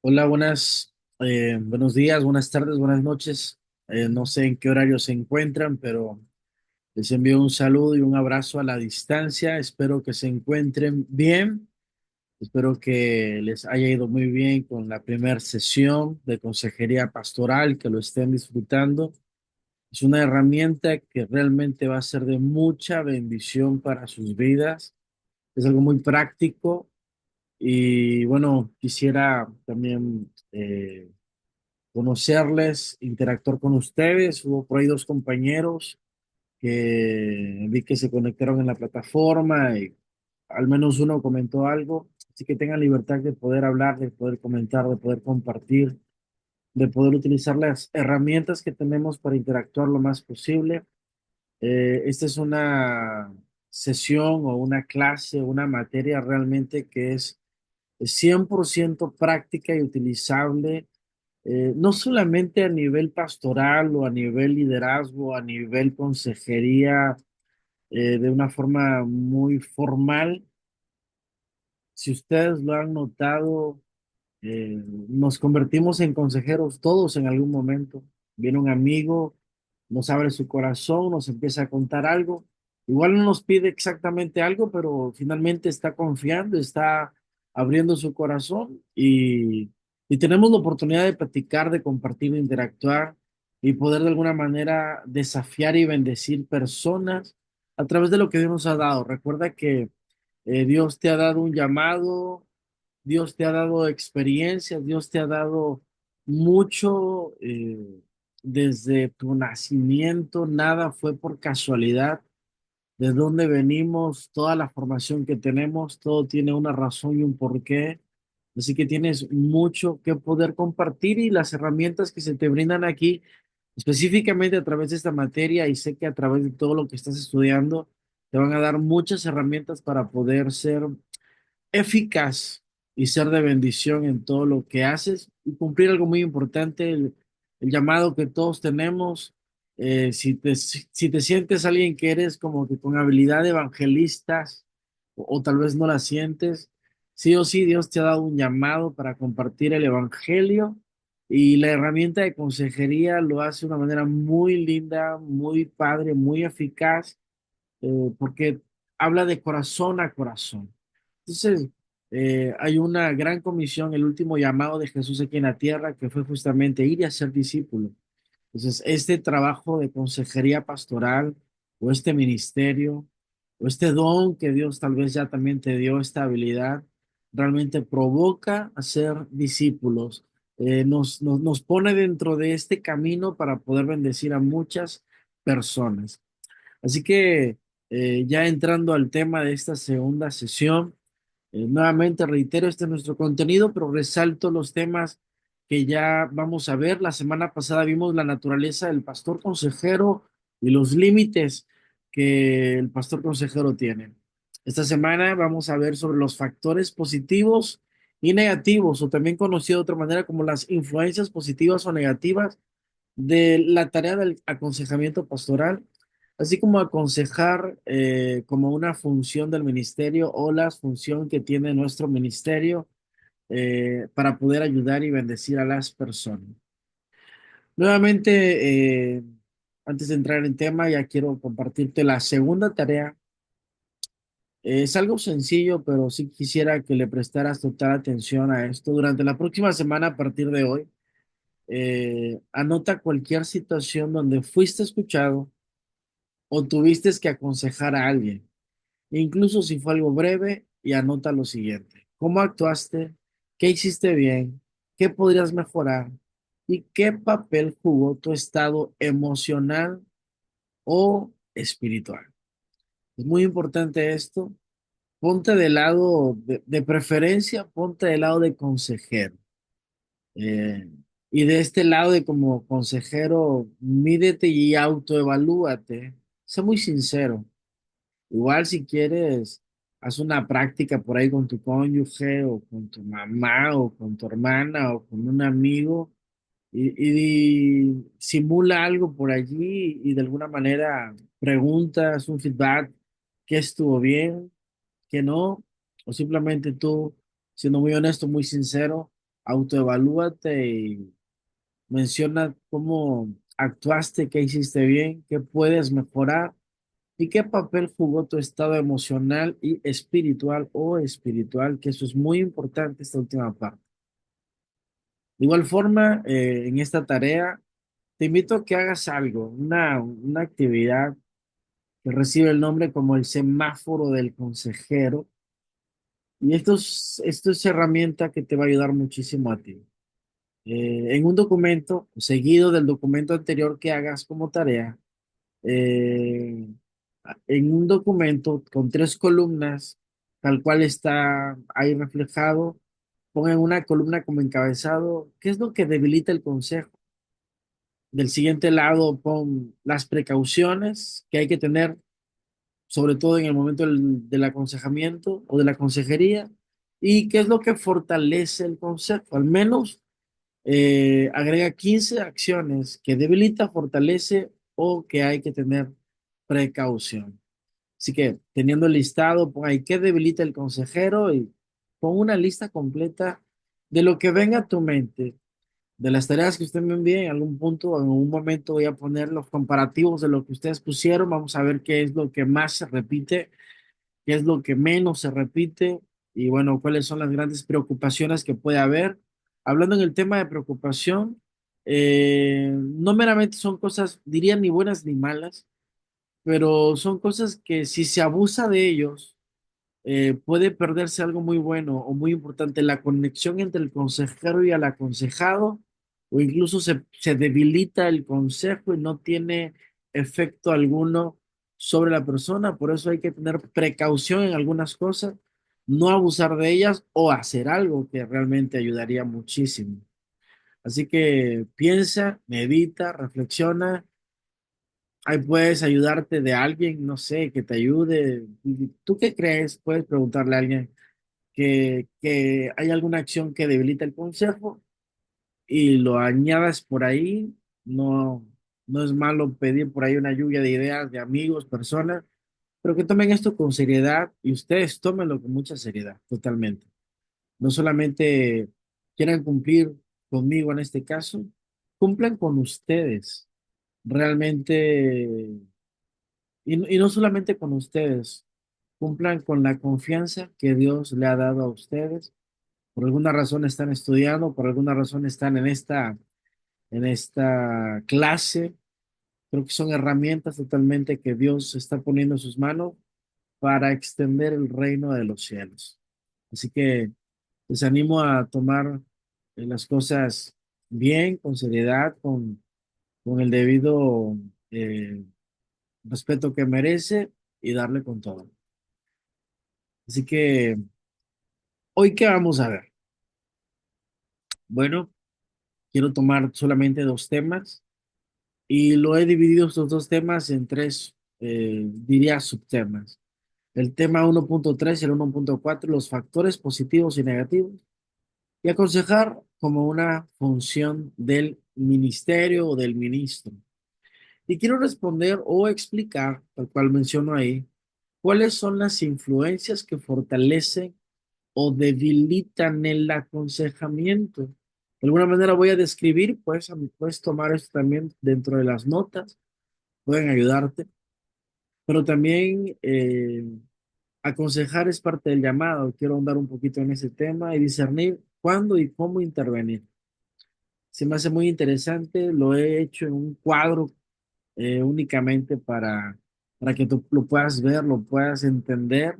Hola, buenos días, buenas tardes, buenas noches. No sé en qué horario se encuentran, pero les envío un saludo y un abrazo a la distancia. Espero que se encuentren bien. Espero que les haya ido muy bien con la primera sesión de consejería pastoral, que lo estén disfrutando. Es una herramienta que realmente va a ser de mucha bendición para sus vidas. Es algo muy práctico y bueno, quisiera también conocerles, interactuar con ustedes. Hubo por ahí dos compañeros que vi que se conectaron en la plataforma y al menos uno comentó algo. Así que tengan libertad de poder hablar, de poder comentar, de poder compartir, de poder utilizar las herramientas que tenemos para interactuar lo más posible. Esta es una sesión o una clase, una materia realmente que es 100% práctica y utilizable, no solamente a nivel pastoral o a nivel liderazgo, a nivel consejería, de una forma muy formal. Si ustedes lo han notado, nos convertimos en consejeros todos en algún momento. Viene un amigo, nos abre su corazón, nos empieza a contar algo. Igual no nos pide exactamente algo, pero finalmente está confiando, está abriendo su corazón y tenemos la oportunidad de platicar, de compartir, de interactuar y poder de alguna manera desafiar y bendecir personas a través de lo que Dios nos ha dado. Recuerda que Dios te ha dado un llamado. Dios te ha dado experiencias, Dios te ha dado mucho, desde tu nacimiento, nada fue por casualidad. De dónde venimos, toda la formación que tenemos, todo tiene una razón y un porqué. Así que tienes mucho que poder compartir y las herramientas que se te brindan aquí, específicamente a través de esta materia, y sé que a través de todo lo que estás estudiando, te van a dar muchas herramientas para poder ser eficaz y ser de bendición en todo lo que haces y cumplir algo muy importante, el llamado que todos tenemos. Si te sientes alguien que eres como que con habilidad de evangelistas o tal vez no la sientes, sí o sí Dios te ha dado un llamado para compartir el evangelio y la herramienta de consejería lo hace de una manera muy linda, muy padre, muy eficaz, porque habla de corazón a corazón. Entonces, hay una gran comisión, el último llamado de Jesús aquí en la tierra, que fue justamente ir y hacer discípulos. Entonces, este trabajo de consejería pastoral o este ministerio o este don que Dios tal vez ya también te dio, esta habilidad, realmente provoca hacer discípulos. Nos pone dentro de este camino para poder bendecir a muchas personas. Así que ya entrando al tema de esta segunda sesión, nuevamente reitero, este es nuestro contenido, pero resalto los temas que ya vamos a ver. La semana pasada vimos la naturaleza del pastor consejero y los límites que el pastor consejero tiene. Esta semana vamos a ver sobre los factores positivos y negativos, o también conocido de otra manera como las influencias positivas o negativas de la tarea del aconsejamiento pastoral, así como aconsejar, como una función del ministerio o la función que tiene nuestro ministerio, para poder ayudar y bendecir a las personas. Nuevamente, antes de entrar en tema, ya quiero compartirte la segunda tarea. Es algo sencillo, pero sí quisiera que le prestaras total atención a esto. Durante la próxima semana, a partir de hoy, anota cualquier situación donde fuiste escuchado o tuviste que aconsejar a alguien, incluso si fue algo breve, y anota lo siguiente: ¿cómo actuaste? ¿Qué hiciste bien? ¿Qué podrías mejorar? ¿Y qué papel jugó tu estado emocional o espiritual? Es muy importante esto. Ponte del lado de preferencia, ponte del lado de consejero. Eh, y de este lado de como consejero, mídete y autoevalúate. Sé muy sincero. Igual si quieres, haz una práctica por ahí con tu cónyuge o con tu mamá o con tu hermana o con un amigo y simula algo por allí y de alguna manera preguntas un feedback: qué estuvo bien, qué no, o simplemente tú, siendo muy honesto, muy sincero, autoevalúate y menciona cómo actuaste, qué hiciste bien, qué puedes mejorar y qué papel jugó tu estado emocional y espiritual o espiritual, que eso es muy importante, esta última parte. De igual forma, en esta tarea, te invito a que hagas algo, una actividad que recibe el nombre como el semáforo del consejero. Y esto es herramienta que te va a ayudar muchísimo a ti. En un documento, seguido del documento anterior que hagas como tarea, eh, en un documento con tres columnas, tal cual está ahí reflejado, pongan una columna como encabezado, ¿qué es lo que debilita el consejo? Del siguiente lado, pon las precauciones que hay que tener, sobre todo en el momento del aconsejamiento o de la consejería, y qué es lo que fortalece el consejo. Al menos agrega 15 acciones que debilita, fortalece o que hay que tener precaución. Así que teniendo el listado, pon ahí qué debilita el consejero y pon una lista completa de lo que venga a tu mente, de las tareas que usted me envíe en algún punto, en algún momento voy a poner los comparativos de lo que ustedes pusieron, vamos a ver qué es lo que más se repite, qué es lo que menos se repite y bueno, cuáles son las grandes preocupaciones que puede haber. Hablando en el tema de preocupación, no meramente son cosas, diría, ni buenas ni malas, pero son cosas que si se abusa de ellos, puede perderse algo muy bueno o muy importante, la conexión entre el consejero y el aconsejado, o incluso se debilita el consejo y no tiene efecto alguno sobre la persona. Por eso hay que tener precaución en algunas cosas, no abusar de ellas o hacer algo que realmente ayudaría muchísimo. Así que piensa, medita, reflexiona. Ahí puedes ayudarte de alguien, no sé, que te ayude. ¿Tú qué crees? Puedes preguntarle a alguien que hay alguna acción que debilita el consejo y lo añadas por ahí. No, no es malo pedir por ahí una lluvia de ideas de amigos, personas, pero que tomen esto con seriedad y ustedes tómenlo con mucha seriedad, totalmente. No solamente quieran cumplir conmigo en este caso, cumplan con ustedes. Realmente, y no solamente con ustedes, cumplan con la confianza que Dios le ha dado a ustedes. Por alguna razón están estudiando, por alguna razón están en esta clase. Creo que son herramientas totalmente que Dios está poniendo en sus manos para extender el reino de los cielos. Así que les animo a tomar las cosas bien, con seriedad, con el debido eh, respeto que merece y darle con todo. Así que, ¿hoy qué vamos a ver? Bueno, quiero tomar solamente dos temas y lo he dividido estos dos temas en tres, diría, subtemas. El tema 1.3 y el 1.4, los factores positivos y negativos, y aconsejar como una función del ministerio o del ministro. Y quiero responder o explicar, tal cual menciono ahí, cuáles son las influencias que fortalecen o debilitan el aconsejamiento. De alguna manera voy a describir, pues, puedes tomar esto también dentro de las notas, pueden ayudarte, pero también aconsejar es parte del llamado. Quiero ahondar un poquito en ese tema y discernir cuándo y cómo intervenir. Se me hace muy interesante, lo he hecho en un cuadro únicamente para que tú lo puedas ver, lo puedas entender,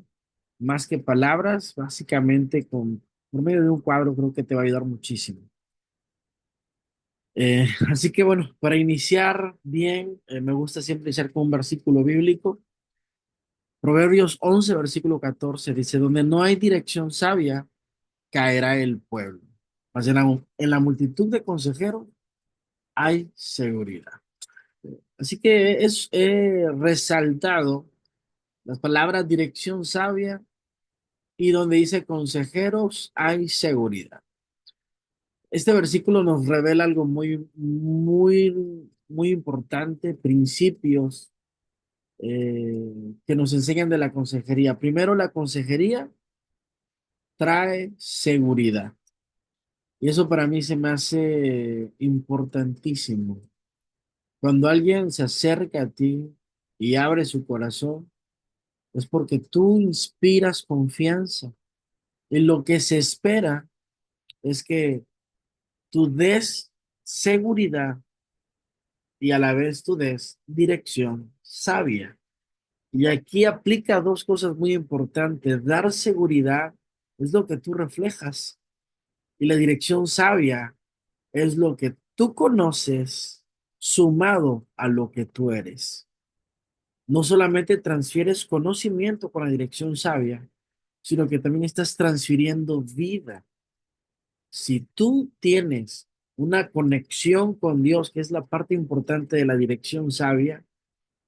más que palabras, básicamente por medio de un cuadro creo que te va a ayudar muchísimo. Así que bueno, para iniciar bien, me gusta siempre iniciar con un versículo bíblico. Proverbios 11 versículo 14 dice, donde no hay dirección sabia, caerá el pueblo. Mas en la multitud de consejeros hay seguridad. Así que es resaltado las palabras dirección sabia y donde dice consejeros hay seguridad. Este versículo nos revela algo muy importante, principios que nos enseñan de la consejería. Primero, la consejería trae seguridad. Y eso para mí se me hace importantísimo. Cuando alguien se acerca a ti y abre su corazón, es porque tú inspiras confianza. Y lo que se espera es que tú des seguridad y a la vez tú des dirección sabia. Y aquí aplica dos cosas muy importantes. Dar seguridad es lo que tú reflejas y la dirección sabia es lo que tú conoces sumado a lo que tú eres. No solamente transfieres conocimiento con la dirección sabia, sino que también estás transfiriendo vida. Si tú tienes una conexión con Dios, que es la parte importante de la dirección sabia,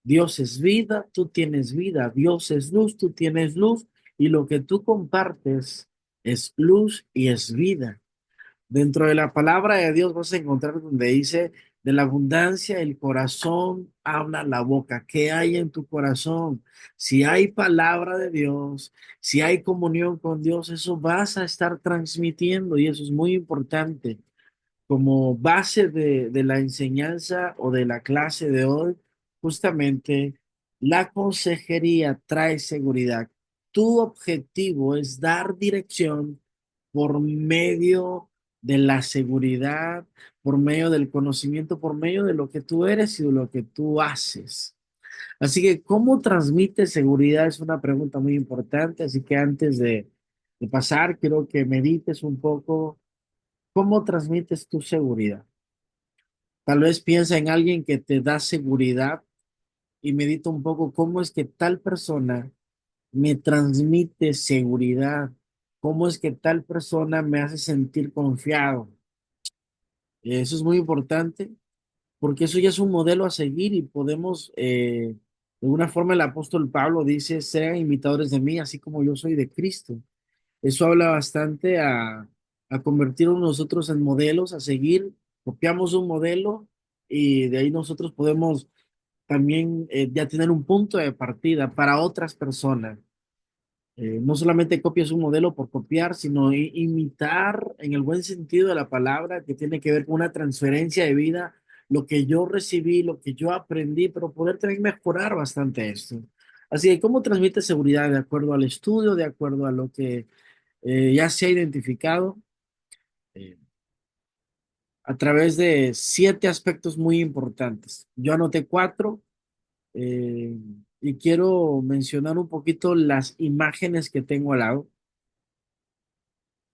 Dios es vida, tú tienes vida, Dios es luz, tú tienes luz, y lo que tú compartes es luz y es vida. Dentro de la palabra de Dios vas a encontrar donde dice, de la abundancia el corazón habla la boca. ¿Qué hay en tu corazón? Si hay palabra de Dios, si hay comunión con Dios, eso vas a estar transmitiendo y eso es muy importante como base de la enseñanza o de la clase de hoy, justamente la consejería trae seguridad. Tu objetivo es dar dirección por medio de la seguridad, por medio del conocimiento, por medio de lo que tú eres y de lo que tú haces. Así que, ¿cómo transmite seguridad? Es una pregunta muy importante. Así que antes de pasar, quiero que medites un poco. ¿Cómo transmites tu seguridad? Tal vez piensa en alguien que te da seguridad y medita un poco cómo es que tal persona me transmite seguridad, cómo es que tal persona me hace sentir confiado. Eso es muy importante porque eso ya es un modelo a seguir y podemos, de alguna forma el apóstol Pablo dice, sean imitadores de mí, así como yo soy de Cristo. Eso habla bastante a convertirnos nosotros en modelos, a seguir, copiamos un modelo y de ahí nosotros podemos también ya tener un punto de partida para otras personas. No solamente copias un modelo por copiar, sino imitar en el buen sentido de la palabra, que tiene que ver con una transferencia de vida, lo que yo recibí, lo que yo aprendí, pero poder también mejorar bastante esto. Así que, ¿cómo transmite seguridad de acuerdo al estudio, de acuerdo a lo que ya se ha identificado eh, a través de 7 aspectos muy importantes? Yo anoté 4 eh, y quiero mencionar un poquito las imágenes que tengo al lado.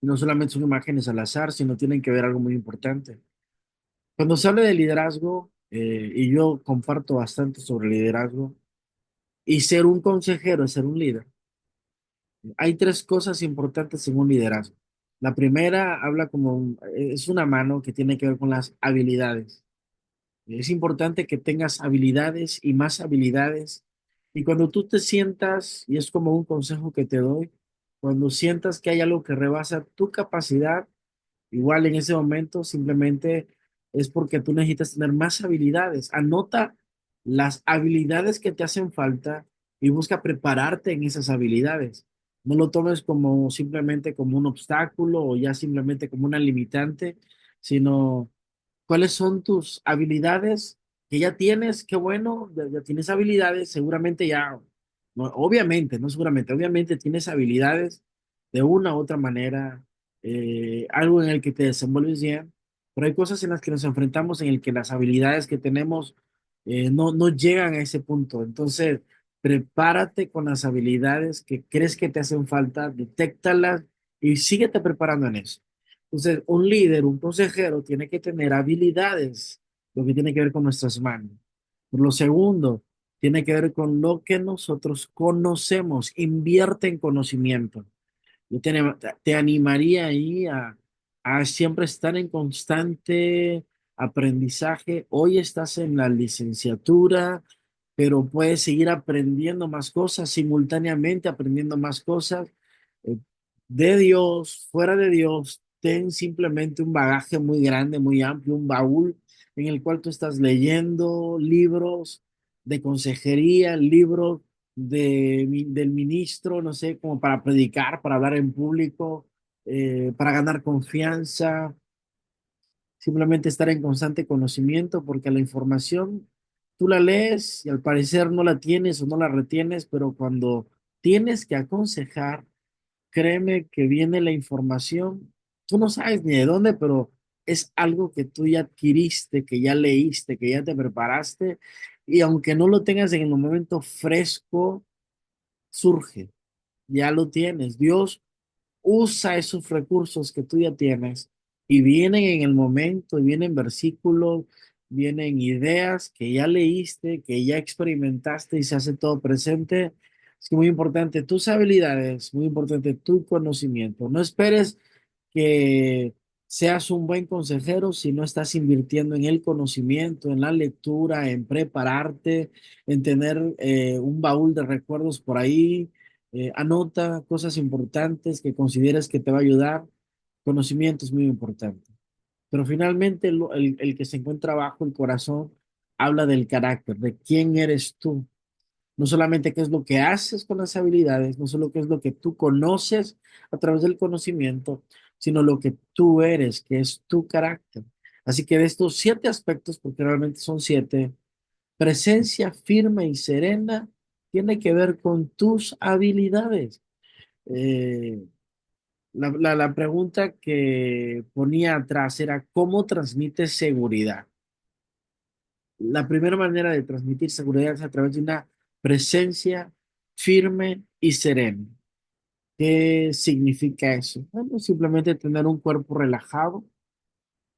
No solamente son imágenes al azar, sino tienen que ver algo muy importante. Cuando se habla de liderazgo, y yo comparto bastante sobre liderazgo, y ser un consejero es ser un líder, hay 3 cosas importantes en un liderazgo. La primera habla como, es una mano que tiene que ver con las habilidades. Es importante que tengas habilidades y más habilidades. Y cuando tú te sientas, y es como un consejo que te doy, cuando sientas que hay algo que rebasa tu capacidad, igual en ese momento simplemente es porque tú necesitas tener más habilidades. Anota las habilidades que te hacen falta y busca prepararte en esas habilidades. No lo tomes como simplemente como un obstáculo o ya simplemente como una limitante, sino cuáles son tus habilidades que ya tienes, qué bueno, ya tienes habilidades, seguramente ya, obviamente, no seguramente, obviamente tienes habilidades de una u otra manera, algo en el que te desenvuelves bien, pero hay cosas en las que nos enfrentamos en el que las habilidades que tenemos no llegan a ese punto. Entonces, prepárate con las habilidades que crees que te hacen falta, detéctalas y síguete preparando en eso. Entonces, un líder, un consejero tiene que tener habilidades, lo que tiene que ver con nuestras manos. Por lo segundo, tiene que ver con lo que nosotros conocemos, invierte en conocimiento. Yo te animaría ahí a siempre estar en constante aprendizaje. Hoy estás en la licenciatura, pero puedes seguir aprendiendo más cosas, simultáneamente aprendiendo más cosas eh, de Dios, fuera de Dios. Ten simplemente un bagaje muy grande, muy amplio, un baúl en el cual tú estás leyendo libros de consejería, libros del ministro, no sé, como para predicar, para hablar en público, para ganar confianza. simplemente estar en constante conocimiento, porque la información tú la lees y al parecer no la tienes o no la retienes, pero cuando tienes que aconsejar, créeme que viene la información, tú no sabes ni de dónde, pero es algo que tú ya adquiriste, que ya leíste, que ya te preparaste, y aunque no lo tengas en el momento fresco, surge, ya lo tienes. Dios usa esos recursos que tú ya tienes y vienen en el momento, y vienen versículos, vienen ideas que ya leíste, que ya experimentaste y se hace todo presente. Es muy importante tus habilidades, muy importante tu conocimiento. No esperes que seas un buen consejero si no estás invirtiendo en el conocimiento, en la lectura, en prepararte, en tener un baúl de recuerdos por ahí. Anota cosas importantes que consideres que te va a ayudar. Conocimiento es muy importante. Pero finalmente el que se encuentra bajo el corazón habla del carácter, de quién eres tú. No solamente qué es lo que haces con las habilidades, no solo qué es lo que tú conoces a través del conocimiento, sino lo que tú eres, que es tu carácter. Así que de estos 7 aspectos, porque realmente son 7, presencia firme y serena tiene que ver con tus habilidades. Eh, la pregunta que ponía atrás era, ¿cómo transmites seguridad? La primera manera de transmitir seguridad es a través de una presencia firme y serena. ¿Qué significa eso? Bueno, simplemente tener un cuerpo relajado,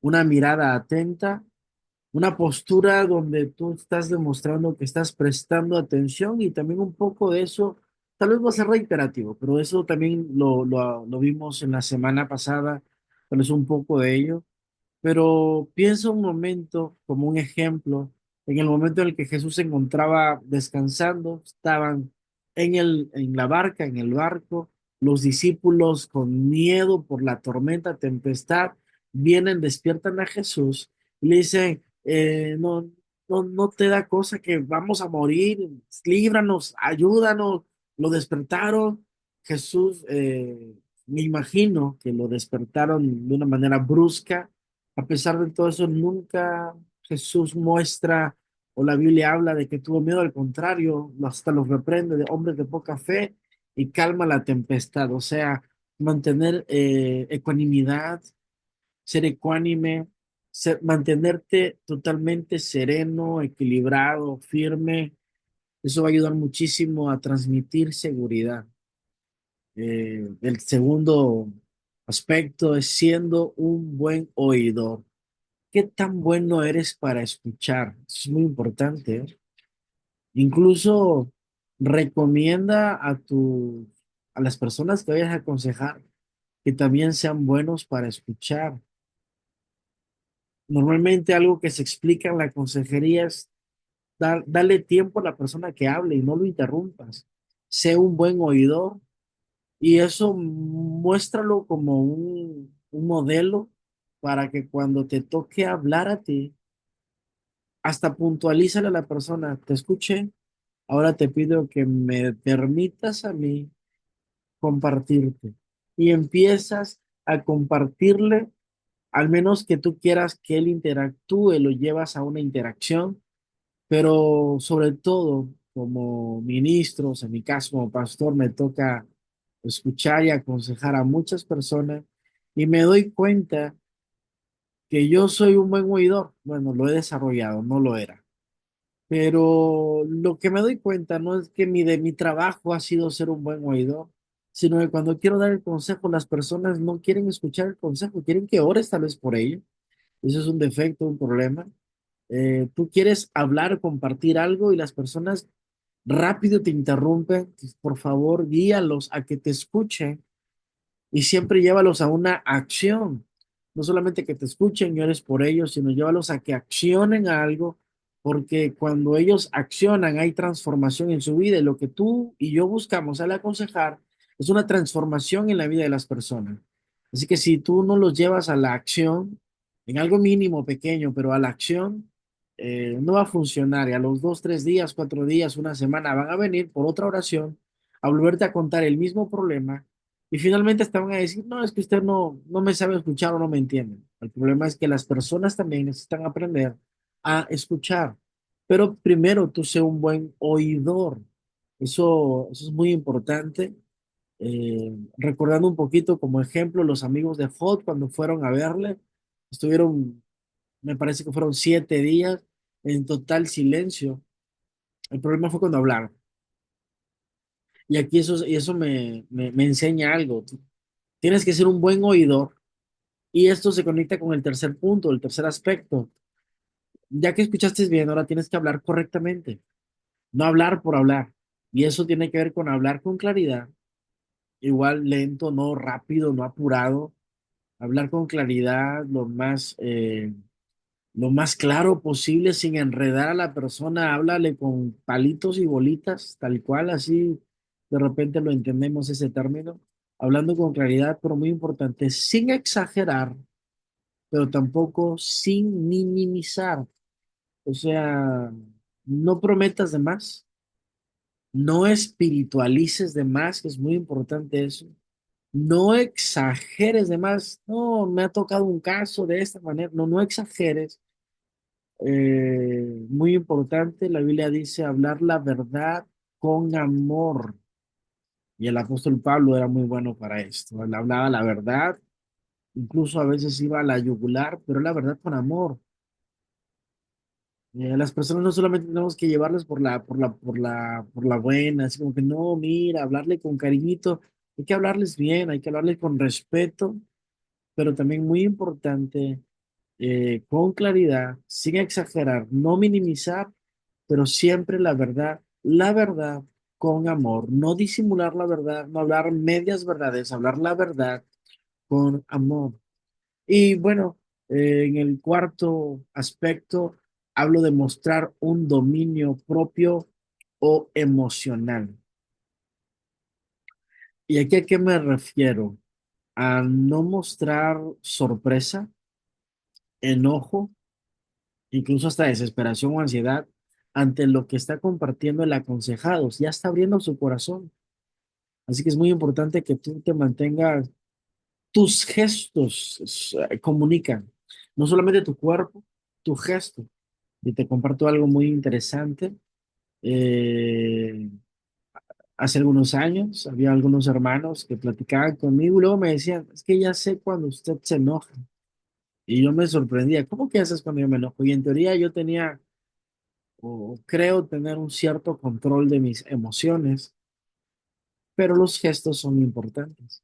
una mirada atenta, una postura donde tú estás demostrando que estás prestando atención y también un poco de eso, tal vez va a ser reiterativo, pero eso también lo vimos en la semana pasada, tal vez un poco de ello. Pero piensa un momento como un ejemplo, en el momento en el que Jesús se encontraba descansando, estaban en la barca, en el barco, los discípulos con miedo por la tormenta, tempestad, vienen, despiertan a Jesús y le dicen, no te da cosa que vamos a morir, líbranos, ayúdanos, lo despertaron. Jesús, me imagino que lo despertaron de una manera brusca. A pesar de todo eso, nunca Jesús muestra o la Biblia habla de que tuvo miedo, al contrario, hasta los reprende de hombres de poca fe y calma la tempestad. O sea, mantener ecuanimidad, ser ecuánime, mantenerte totalmente sereno, equilibrado, firme. Eso va a ayudar muchísimo a transmitir seguridad. El segundo aspecto es siendo un buen oidor. ¿Qué tan bueno eres para escuchar? Eso es muy importante, ¿eh? Incluso recomienda a las personas que vayas a aconsejar que también sean buenos para escuchar. Normalmente algo que se explica en la consejería es darle tiempo a la persona que hable y no lo interrumpas. Sé un buen oidor y eso muéstralo como un modelo para que cuando te toque hablar a ti, hasta puntualízale a la persona, te escuché, ahora te pido que me permitas a mí compartirte. Y empiezas a compartirle, al menos que tú quieras que él interactúe, lo llevas a una interacción, pero sobre todo como ministros, en mi caso como pastor, me toca escuchar y aconsejar a muchas personas y me doy cuenta que yo soy un buen oidor. Bueno, lo he desarrollado, no lo era. Pero lo que me doy cuenta no es que de mi trabajo ha sido ser un buen oidor, sino que cuando quiero dar el consejo, las personas no quieren escuchar el consejo, quieren que ores tal vez por ello. Eso es un defecto, un problema. Tú quieres hablar, compartir algo y las personas rápido te interrumpen. Pues, por favor, guíalos a que te escuchen y siempre llévalos a una acción. No solamente que te escuchen y ores por ellos, sino llévalos a que accionen algo, porque cuando ellos accionan hay transformación en su vida y lo que tú y yo buscamos al aconsejar es una transformación en la vida de las personas. Así que si tú no los llevas a la acción, en algo mínimo, pequeño, pero a la acción, no va a funcionar y a los 2, 3 días, 4 días, una semana van a venir por otra oración a volverte a contar el mismo problema Y finalmente estaban a decir, no, es que usted no me sabe escuchar o no me entiende. El problema es que las personas también necesitan aprender a escuchar. Pero primero tú sé un buen oidor. Eso es muy importante. Recordando un poquito como ejemplo, los amigos de Hot cuando fueron a verle, estuvieron, me parece que fueron 7 días en total silencio. El problema fue cuando hablaron. Y aquí eso me enseña algo. Tú tienes que ser un buen oidor. Y esto se conecta con el tercer punto, el tercer aspecto. Ya que escuchaste bien, ahora tienes que hablar correctamente, no hablar por hablar. Y eso tiene que ver con hablar con claridad, igual lento, no rápido, no apurado. Hablar con claridad, lo más claro posible, sin enredar a la persona. Háblale con palitos y bolitas, tal cual, así de repente lo entendemos ese término. Hablando con claridad, pero muy importante, sin exagerar, pero tampoco sin minimizar. O sea, no prometas de más, no espiritualices de más, que es muy importante eso. No exageres de más. No, me ha tocado un caso de esta manera. No, no exageres. Muy importante, la Biblia dice hablar la verdad con amor. Y el apóstol Pablo era muy bueno para esto. Él hablaba la verdad, incluso a veces iba a la yugular, pero la verdad con amor. Las personas no solamente tenemos que llevarles por la buena, así como que no, mira, hablarle con cariñito, hay que hablarles bien, hay que hablarles con respeto, pero también muy importante, con claridad, sin exagerar, no minimizar, pero siempre la verdad con amor, no disimular la verdad, no hablar medias verdades, hablar la verdad con amor. Y bueno, en el cuarto aspecto, hablo de mostrar un dominio propio o emocional. ¿Y aquí a qué me refiero? A no mostrar sorpresa, enojo, incluso hasta desesperación o ansiedad ante lo que está compartiendo el aconsejado. Ya está abriendo su corazón. Así que es muy importante que tú te mantengas, tus gestos comunican, no solamente tu cuerpo, tu gesto. Y te comparto algo muy interesante. Eh, Hace algunos años había algunos hermanos que platicaban conmigo y luego me decían, es que ya sé cuando usted se enoja. Y yo me sorprendía, ¿cómo que haces cuando yo me enojo? Y en teoría yo tenía, o creo tener un cierto control de mis emociones, pero los gestos son importantes.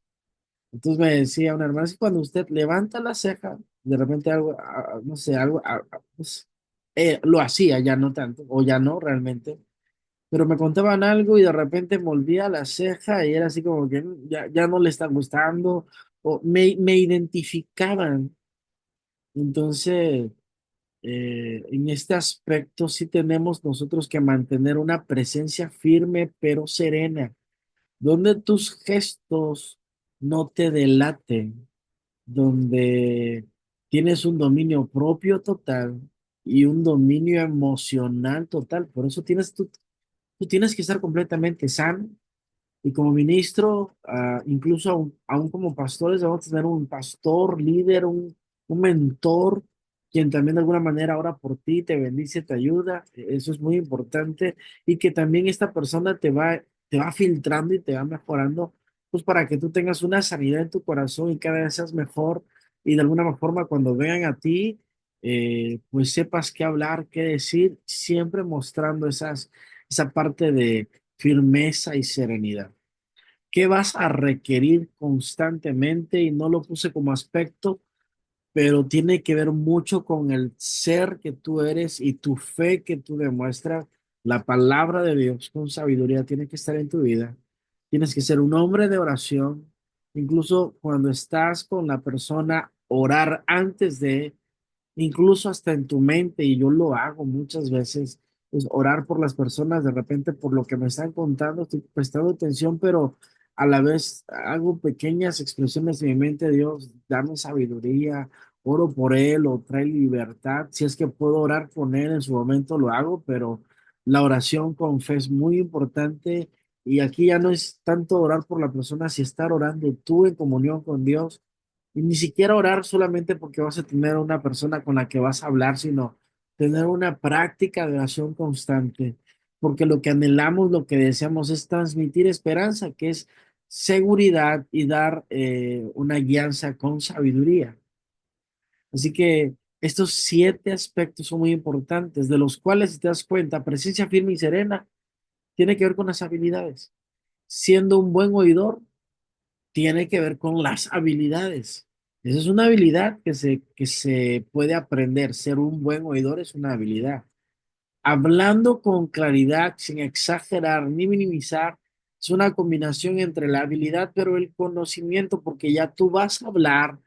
Entonces me decía una hermana, es que cuando usted levanta la ceja, de repente algo, no sé, pues, lo hacía, ya no tanto, o ya no realmente, pero me contaban algo y de repente volvía la ceja y era así como que ya no le está gustando, o me identificaban. Entonces, en este aspecto sí tenemos nosotros que mantener una presencia firme pero serena, donde tus gestos no te delaten, donde tienes un dominio propio total y un dominio emocional total. Por eso tú tienes que estar completamente sano y como ministro, incluso aún como pastores, vamos a tener un pastor, líder, un mentor, quien también de alguna manera ora por ti, te bendice, te ayuda. Eso es muy importante. Y que también esta persona te va filtrando y te va mejorando, pues para que tú tengas una sanidad en tu corazón y cada vez seas mejor. Y de alguna forma, cuando vengan a ti, pues sepas qué hablar, qué decir, siempre mostrando esa parte de firmeza y serenidad. ¿Qué vas a requerir constantemente? Y no lo puse como aspecto, pero tiene que ver mucho con el ser que tú eres y tu fe que tú demuestras. La palabra de Dios con sabiduría tiene que estar en tu vida. Tienes que ser un hombre de oración. Incluso cuando estás con la persona, orar antes de, incluso hasta en tu mente, y yo lo hago muchas veces, es orar por las personas, de repente por lo que me están contando, estoy prestando atención, pero a la vez hago pequeñas expresiones en mi mente, Dios, dame sabiduría, oro por él o trae libertad, si es que puedo orar con él en su momento lo hago, pero la oración con fe es muy importante Y aquí ya no es tanto orar por la persona, si estar orando tú en comunión con Dios. Y ni siquiera orar solamente porque vas a tener una persona con la que vas a hablar, sino tener una práctica de oración constante. Porque lo que anhelamos, lo que deseamos es transmitir esperanza, que es seguridad y dar una guianza con sabiduría. Así que estos 7 aspectos son muy importantes, de los cuales, si te das cuenta, presencia firme y serena tiene que ver con las habilidades. Siendo un buen oidor, tiene que ver con las habilidades. Esa es una habilidad que se puede aprender. Ser un buen oidor es una habilidad. Hablando con claridad, sin exagerar ni minimizar, es una combinación entre la habilidad, pero el conocimiento, porque ya tú vas a hablar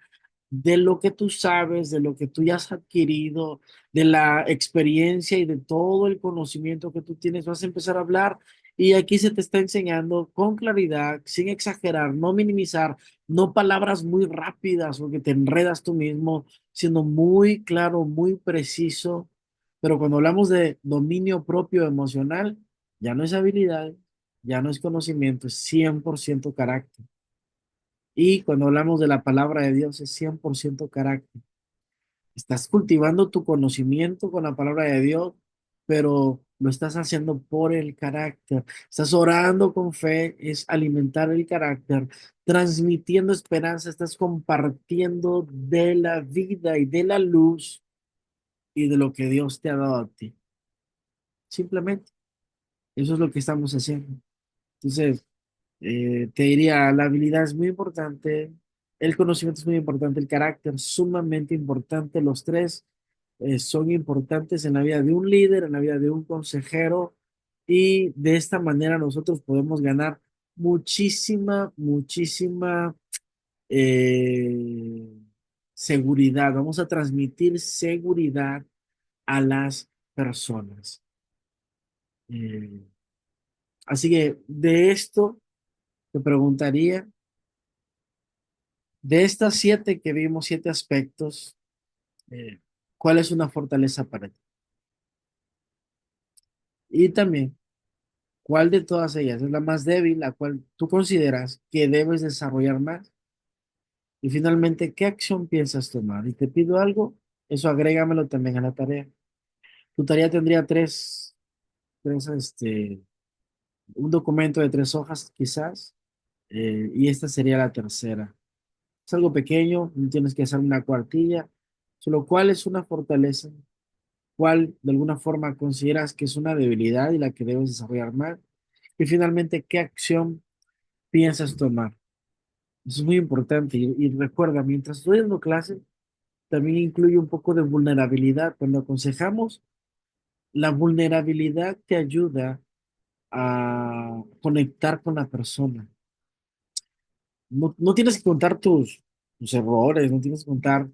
de lo que tú sabes, de lo que tú ya has adquirido, de la experiencia y de todo el conocimiento que tú tienes, vas a empezar a hablar y aquí se te está enseñando con claridad, sin exagerar, no minimizar, no palabras muy rápidas o que te enredas tú mismo, siendo muy claro, muy preciso. Pero cuando hablamos de dominio propio emocional, ya no es habilidad, ya no es conocimiento, es 100% carácter. Y cuando hablamos de la palabra de Dios es 100% carácter. Estás cultivando tu conocimiento con la palabra de Dios, pero lo estás haciendo por el carácter. Estás orando con fe, es alimentar el carácter, transmitiendo esperanza, estás compartiendo de la vida y de la luz y de lo que Dios te ha dado a ti. Simplemente, eso es lo que estamos haciendo. Entonces, te diría, la habilidad es muy importante, el conocimiento es muy importante, el carácter sumamente importante. Los tres son importantes en la vida de un líder, en la vida de un consejero, y de esta manera nosotros podemos ganar muchísima, muchísima eh, seguridad. Vamos a transmitir seguridad a las personas. Eh, Así que de esto te preguntaría. De estas 7 que vimos, 7 aspectos, eh, ¿cuál es una fortaleza para ti? Y también, ¿cuál de todas ellas es la más débil, la cual tú consideras que debes desarrollar más? Y finalmente, ¿qué acción piensas tomar? Y te pido algo, eso agrégamelo también a la tarea. Tu tarea tendría un documento de 3 hojas quizás, y esta sería la tercera. Es algo pequeño, no tienes que hacer una cuartilla, solo cuál es una fortaleza, cuál de alguna forma consideras que es una debilidad y la que debes desarrollar más. Y finalmente, ¿qué acción piensas tomar? Eso es muy importante. Y recuerda, mientras estoy dando clase, también incluye un poco de vulnerabilidad. Cuando aconsejamos, la vulnerabilidad te ayuda a conectar con la persona. No, no tienes que contar tus errores, no tienes que contar,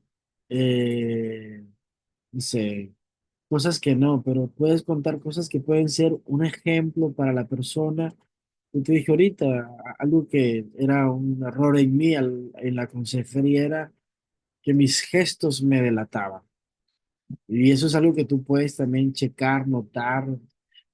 eh, no sé, cosas que no, pero puedes contar cosas que pueden ser un ejemplo para la persona. Yo te dije ahorita, algo que era un error en mí en la consejería era que mis gestos me delataban. Y eso es algo que tú puedes también checar, notar,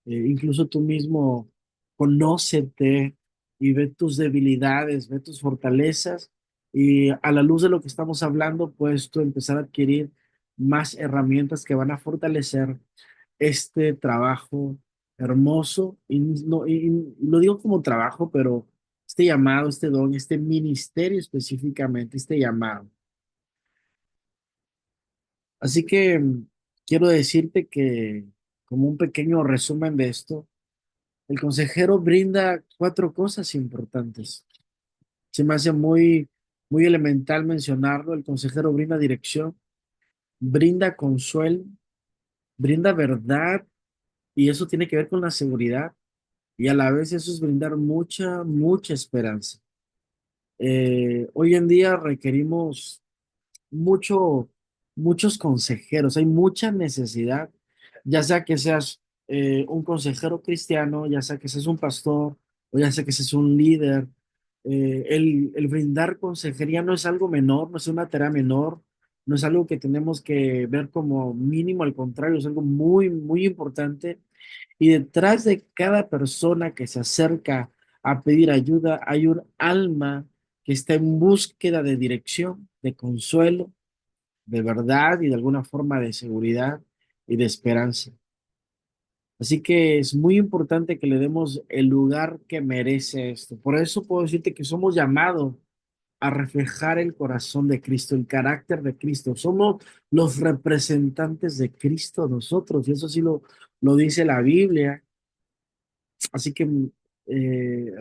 incluso tú mismo conócete y ve tus debilidades, ve tus fortalezas y a la luz de lo que estamos hablando, puedes tú empezar a adquirir más herramientas que van a fortalecer este trabajo hermoso, y, no, y lo digo como trabajo, pero este llamado, este don, este ministerio específicamente, este llamado. Así que quiero decirte que, como un pequeño resumen de esto, el consejero brinda 4 cosas importantes. Se me hace muy, muy elemental mencionarlo. El consejero brinda dirección, brinda consuelo, brinda verdad, y eso tiene que ver con la seguridad. Y a la vez eso es brindar mucha, mucha esperanza. Hoy en día requerimos mucho, muchos consejeros, hay mucha necesidad, ya sea que seas un consejero cristiano, ya sea que seas un pastor, o ya sea que seas un líder. El brindar consejería no es algo menor, no es una tarea menor, no es algo que tenemos que ver como mínimo, al contrario, es algo muy, muy importante. Y detrás de cada persona que se acerca a pedir ayuda. Hay un alma que está en búsqueda de dirección, de consuelo, de verdad y de alguna forma de seguridad y de esperanza. Así que es muy importante que le demos el lugar que merece esto. Por eso puedo decirte que somos llamados a reflejar el corazón de Cristo, el carácter de Cristo. Somos los representantes de Cristo nosotros, y eso sí lo dice la Biblia. Así que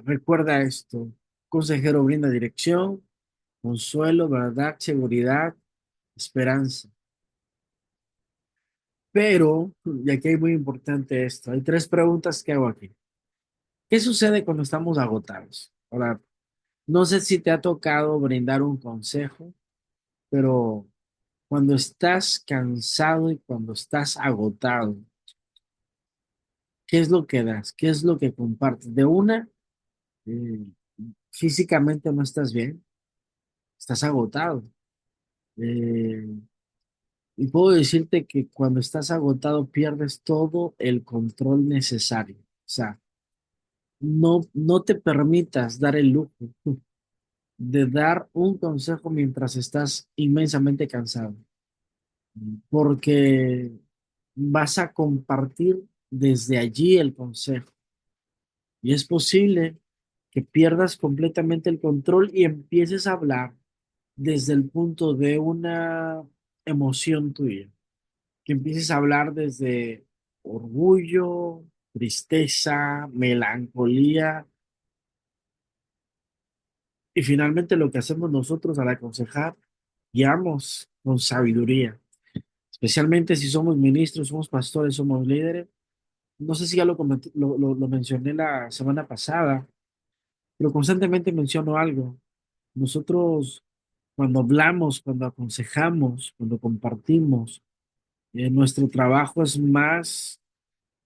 recuerda esto. Consejero brinda dirección, consuelo, verdad, seguridad, esperanza. Pero, y aquí es muy importante esto, hay tres preguntas que hago aquí. ¿Qué sucede cuando estamos agotados? Ahora, no sé si te ha tocado brindar un consejo, pero cuando estás cansado y cuando estás agotado, ¿qué es lo que das? ¿Qué es lo que compartes? De una, eh, físicamente no estás bien, estás agotado. Eh, y puedo decirte que cuando estás agotado pierdes todo el control necesario. O sea, no te permitas dar el lujo de dar un consejo mientras estás inmensamente cansado, porque vas a compartir desde allí el consejo. Y es posible que pierdas completamente el control y empieces a hablar desde el punto de una emoción tuya, que empieces a hablar desde orgullo, tristeza, melancolía, y finalmente lo que hacemos nosotros al aconsejar, guiamos con sabiduría, especialmente si somos ministros, somos pastores, somos líderes. No sé si ya lo mencioné la semana pasada, pero constantemente menciono algo. Nosotros, cuando hablamos, cuando aconsejamos, cuando compartimos, nuestro trabajo es más,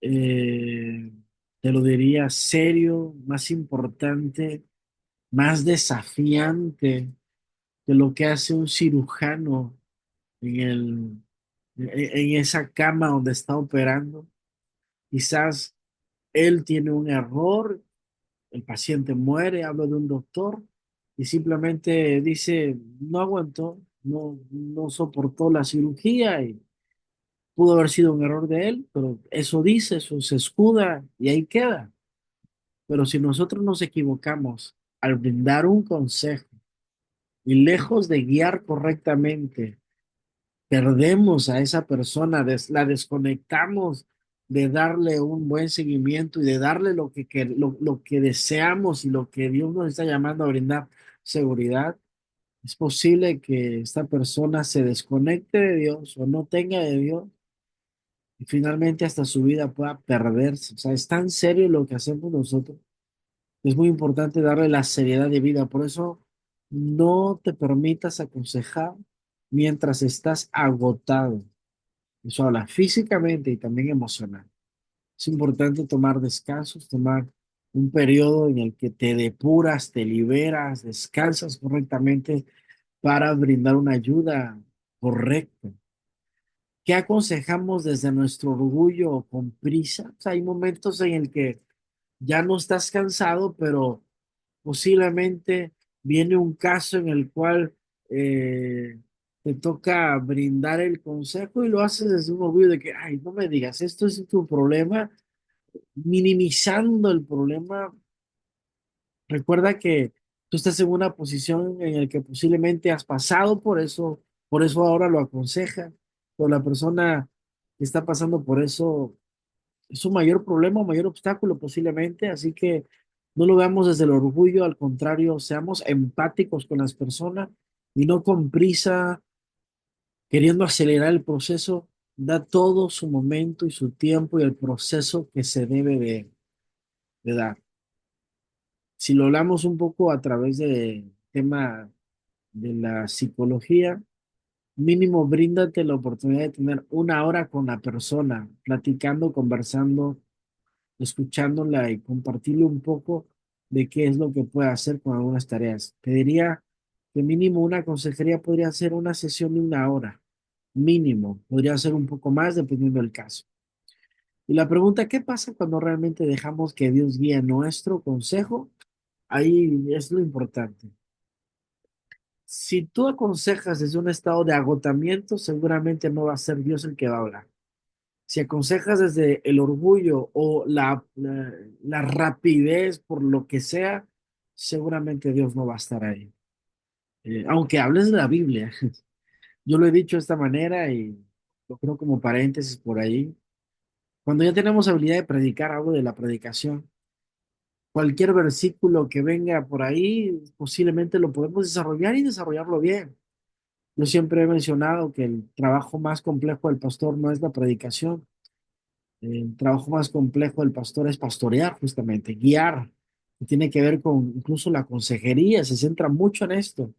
eh, te lo diría, serio, más importante, más desafiante de lo que hace un cirujano en en esa cama donde está operando. Quizás él tiene un error, el paciente muere, hablo de un doctor y simplemente dice, no aguantó, no soportó la cirugía y pudo haber sido un error de él, pero eso dice, eso se escuda y ahí queda. Pero si nosotros nos equivocamos al brindar un consejo y lejos de guiar correctamente, perdemos a esa persona, la desconectamos de darle un buen seguimiento y de darle lo que deseamos y lo que Dios nos está llamando a brindar seguridad. Es posible que esta persona se desconecte de Dios o no tenga de Dios y finalmente hasta su vida pueda perderse. O sea, es tan serio lo que hacemos nosotros. Es muy importante darle la seriedad de vida. Por eso no te permitas aconsejar mientras estás agotado. Eso habla físicamente y también emocional. Es importante tomar descansos, tomar un periodo en el que te depuras, te liberas, descansas correctamente para brindar una ayuda correcta. ¿Qué aconsejamos desde nuestro orgullo o con prisa? O sea, hay momentos en el que ya no estás cansado, pero posiblemente viene un caso en el cual te toca brindar el consejo y lo haces desde un orgullo de que, ay, no me digas, esto es tu problema, minimizando el problema. Recuerda que tú estás en una posición en la que posiblemente has pasado por eso ahora lo aconseja, pero la persona que está pasando por eso es un mayor problema, un mayor obstáculo posiblemente, así que no lo veamos desde el orgullo, al contrario, seamos empáticos con las personas y no con prisa, queriendo acelerar el proceso, da todo su momento y su tiempo y el proceso que se debe de dar. Si lo hablamos un poco a través del tema de la psicología, mínimo bríndate la oportunidad de tener una hora con la persona, platicando, conversando, escuchándola y compartirle un poco de qué es lo que puede hacer con algunas tareas. Te diría que mínimo una consejería podría ser una sesión de una hora, mínimo, podría ser un poco más dependiendo del caso. Y la pregunta, ¿qué pasa cuando realmente dejamos que Dios guíe nuestro consejo? Ahí es lo importante. Si tú aconsejas desde un estado de agotamiento, seguramente no va a ser Dios el que va a hablar. Si aconsejas desde el orgullo o la rapidez por lo que sea, seguramente Dios no va a estar ahí. Aunque hables de la Biblia, yo lo he dicho de esta manera y lo creo como paréntesis por ahí. Cuando ya tenemos habilidad de predicar, algo de la predicación. Cualquier versículo que venga por ahí, posiblemente lo podemos desarrollar y desarrollarlo bien. Yo siempre he mencionado que el trabajo más complejo del pastor no es la predicación. El trabajo más complejo del pastor es pastorear, justamente, guiar. Y tiene que ver con incluso la consejería, se centra mucho en esto.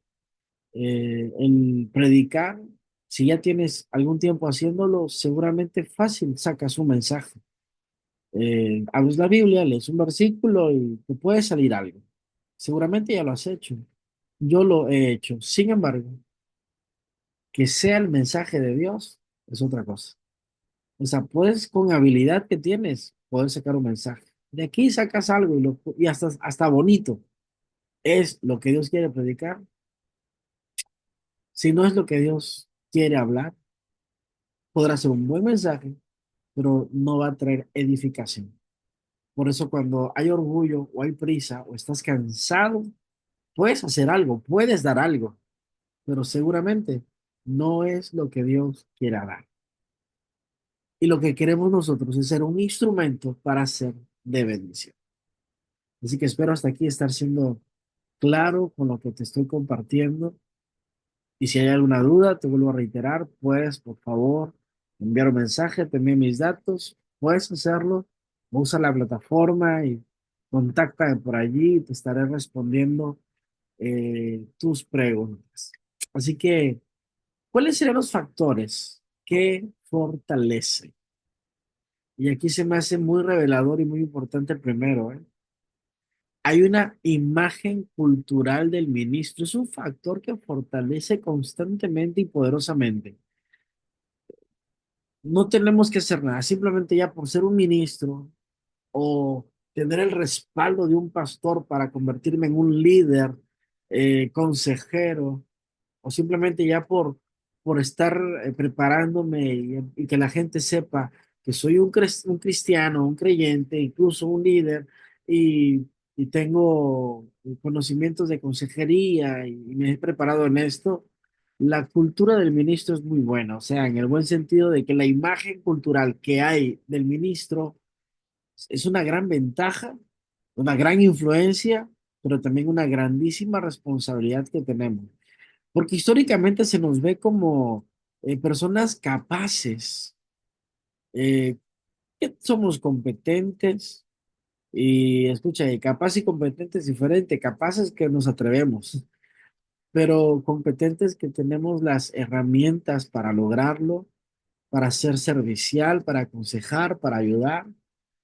El predicar, si ya tienes algún tiempo haciéndolo, seguramente fácil sacas un mensaje. Abres la Biblia, lees un versículo y te puede salir algo. Seguramente ya lo has hecho. Yo lo he hecho. Sin embargo, que sea el mensaje de Dios es otra cosa. O sea, puedes con habilidad que tienes poder sacar un mensaje. De aquí sacas algo y hasta bonito. Es lo que Dios quiere predicar. Si no es lo que Dios quiere hablar, podrá ser un buen mensaje, pero no va a traer edificación. Por eso cuando hay orgullo o hay prisa o estás cansado, puedes hacer algo, puedes dar algo, pero seguramente no es lo que Dios quiera dar. Y lo que queremos nosotros es ser un instrumento para ser de bendición. Así que espero hasta aquí estar siendo claro con lo que te estoy compartiendo. Y si hay alguna duda, te vuelvo a reiterar, puedes, por favor, enviar un mensaje, te envío mis datos, puedes hacerlo, usa la plataforma y contáctame por allí y te estaré respondiendo tus preguntas. Así que, ¿cuáles serían los factores que fortalecen? Y aquí se me hace muy revelador y muy importante el primero, ¿eh? Hay una imagen cultural del ministro, es un factor que fortalece constantemente y poderosamente. No tenemos que hacer nada, simplemente ya por ser un ministro o tener el respaldo de un pastor para convertirme en un líder, consejero, o simplemente ya por estar preparándome y que la gente sepa que soy un cristiano, un creyente, incluso un líder, y tengo conocimientos de consejería y me he preparado en esto. La cultura del ministro es muy buena, o sea, en el buen sentido de que la imagen cultural que hay del ministro es una gran ventaja, una gran influencia, pero también una grandísima responsabilidad que tenemos. Porque históricamente se nos ve como personas capaces, eh, que somos competentes, y escucha, capaz y competente es diferente, capaces que nos atrevemos, pero competentes que tenemos las herramientas para lograrlo, para ser servicial, para aconsejar, para ayudar.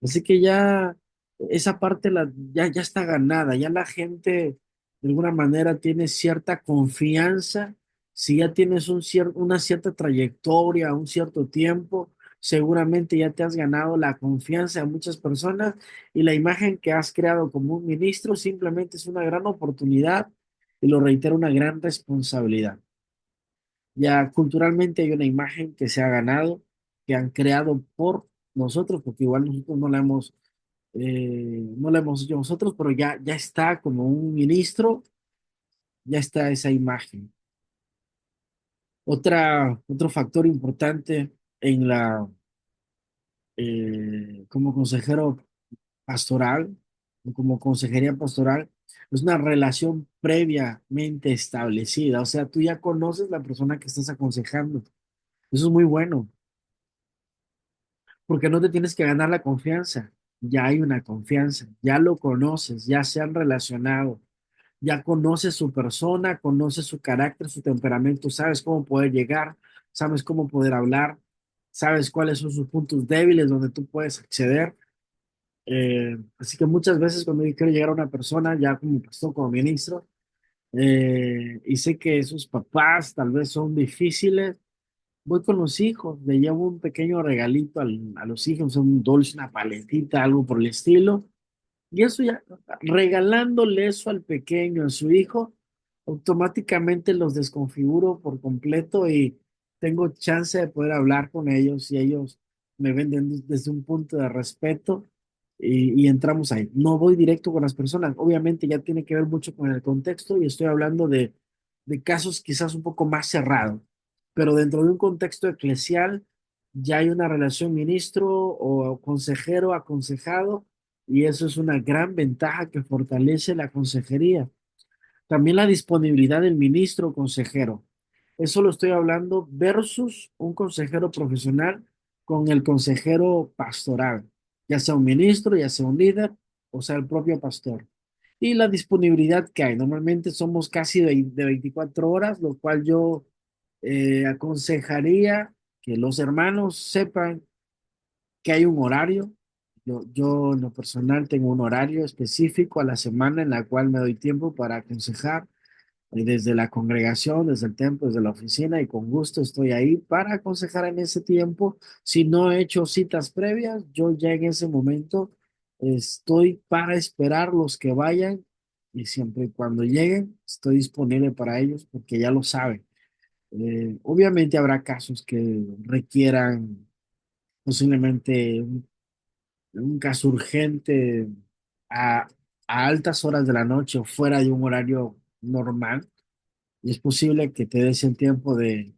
Así que ya esa parte ya está ganada, ya la gente de alguna manera tiene cierta confianza. Si ya tienes una cierta trayectoria, un cierto tiempo, seguramente ya te has ganado la confianza de muchas personas y la imagen que has creado como un ministro simplemente es una gran oportunidad y lo reitero, una gran responsabilidad. Ya culturalmente hay una imagen que se ha ganado, que han creado por nosotros, porque igual nosotros no la hemos hecho nosotros, pero ya está como un ministro, ya está esa imagen. Otro factor importante en como consejero pastoral, o como consejería pastoral, es una relación previamente establecida. O sea, tú ya conoces la persona que estás aconsejando. Eso es muy bueno, porque no te tienes que ganar la confianza. Ya hay una confianza, ya lo conoces, ya se han relacionado, ya conoces su persona, conoces su carácter, su temperamento, sabes cómo poder llegar, sabes cómo poder hablar, sabes cuáles son sus puntos débiles donde tú puedes acceder. Así que muchas veces cuando yo quiero llegar a una persona, ya como pastor, como ministro, y sé que sus papás tal vez son difíciles, voy con los hijos, le llevo un pequeño regalito a los hijos, un dulce, una paletita, algo por el estilo, Y eso ya, regalándole eso al pequeño, a su hijo, automáticamente los desconfiguro por completo y tengo chance de poder hablar con ellos y ellos me ven desde un punto de respeto y entramos ahí. No voy directo con las personas, obviamente ya tiene que ver mucho con el contexto y estoy hablando de casos quizás un poco más cerrados, pero dentro de un contexto eclesial ya hay una relación ministro o consejero aconsejado y eso es una gran ventaja que fortalece la consejería. También la disponibilidad del ministro o consejero. Eso lo estoy hablando versus un consejero profesional con el consejero pastoral, ya sea un ministro, ya sea un líder, o sea el propio pastor. Y la disponibilidad que hay. Normalmente somos casi de 24 horas, lo cual yo aconsejaría que los hermanos sepan que hay un horario. Yo en lo personal tengo un horario específico a la semana en la cual me doy tiempo para aconsejar desde la congregación, desde el templo, desde la oficina y con gusto estoy ahí para aconsejar en ese tiempo. Si no he hecho citas previas, yo ya en ese momento estoy para esperar los que vayan y siempre y cuando lleguen estoy disponible para ellos porque ya lo saben. Obviamente habrá casos que requieran posiblemente un caso urgente a, a altas horas de la noche o fuera de un horario normal, y es posible que te des el tiempo de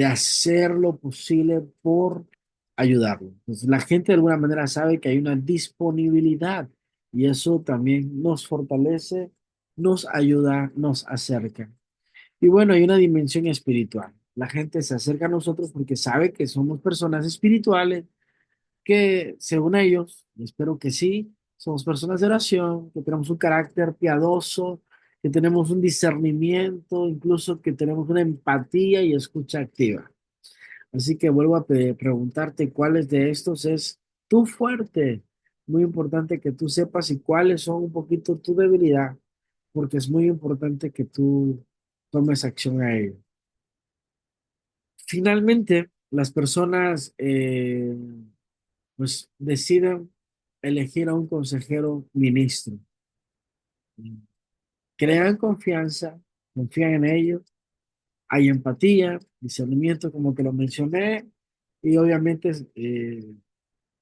hacer lo posible por ayudarlo. Entonces, la gente de alguna manera sabe que hay una disponibilidad y eso también nos fortalece, nos ayuda, nos acerca. Y bueno, hay una dimensión espiritual. La gente se acerca a nosotros porque sabe que somos personas espirituales que según ellos, y espero que sí, somos personas de oración, que tenemos un carácter piadoso, que tenemos un discernimiento, incluso que tenemos una empatía y escucha activa. Así que vuelvo a preguntarte cuáles de estos es tu fuerte. Muy importante que tú sepas y cuáles son un poquito tu debilidad, porque es muy importante que tú tomes acción a ello. Finalmente, las personas pues deciden elegir a un consejero ministro. Crean confianza, confían en ellos, hay empatía, discernimiento, como te lo mencioné, y obviamente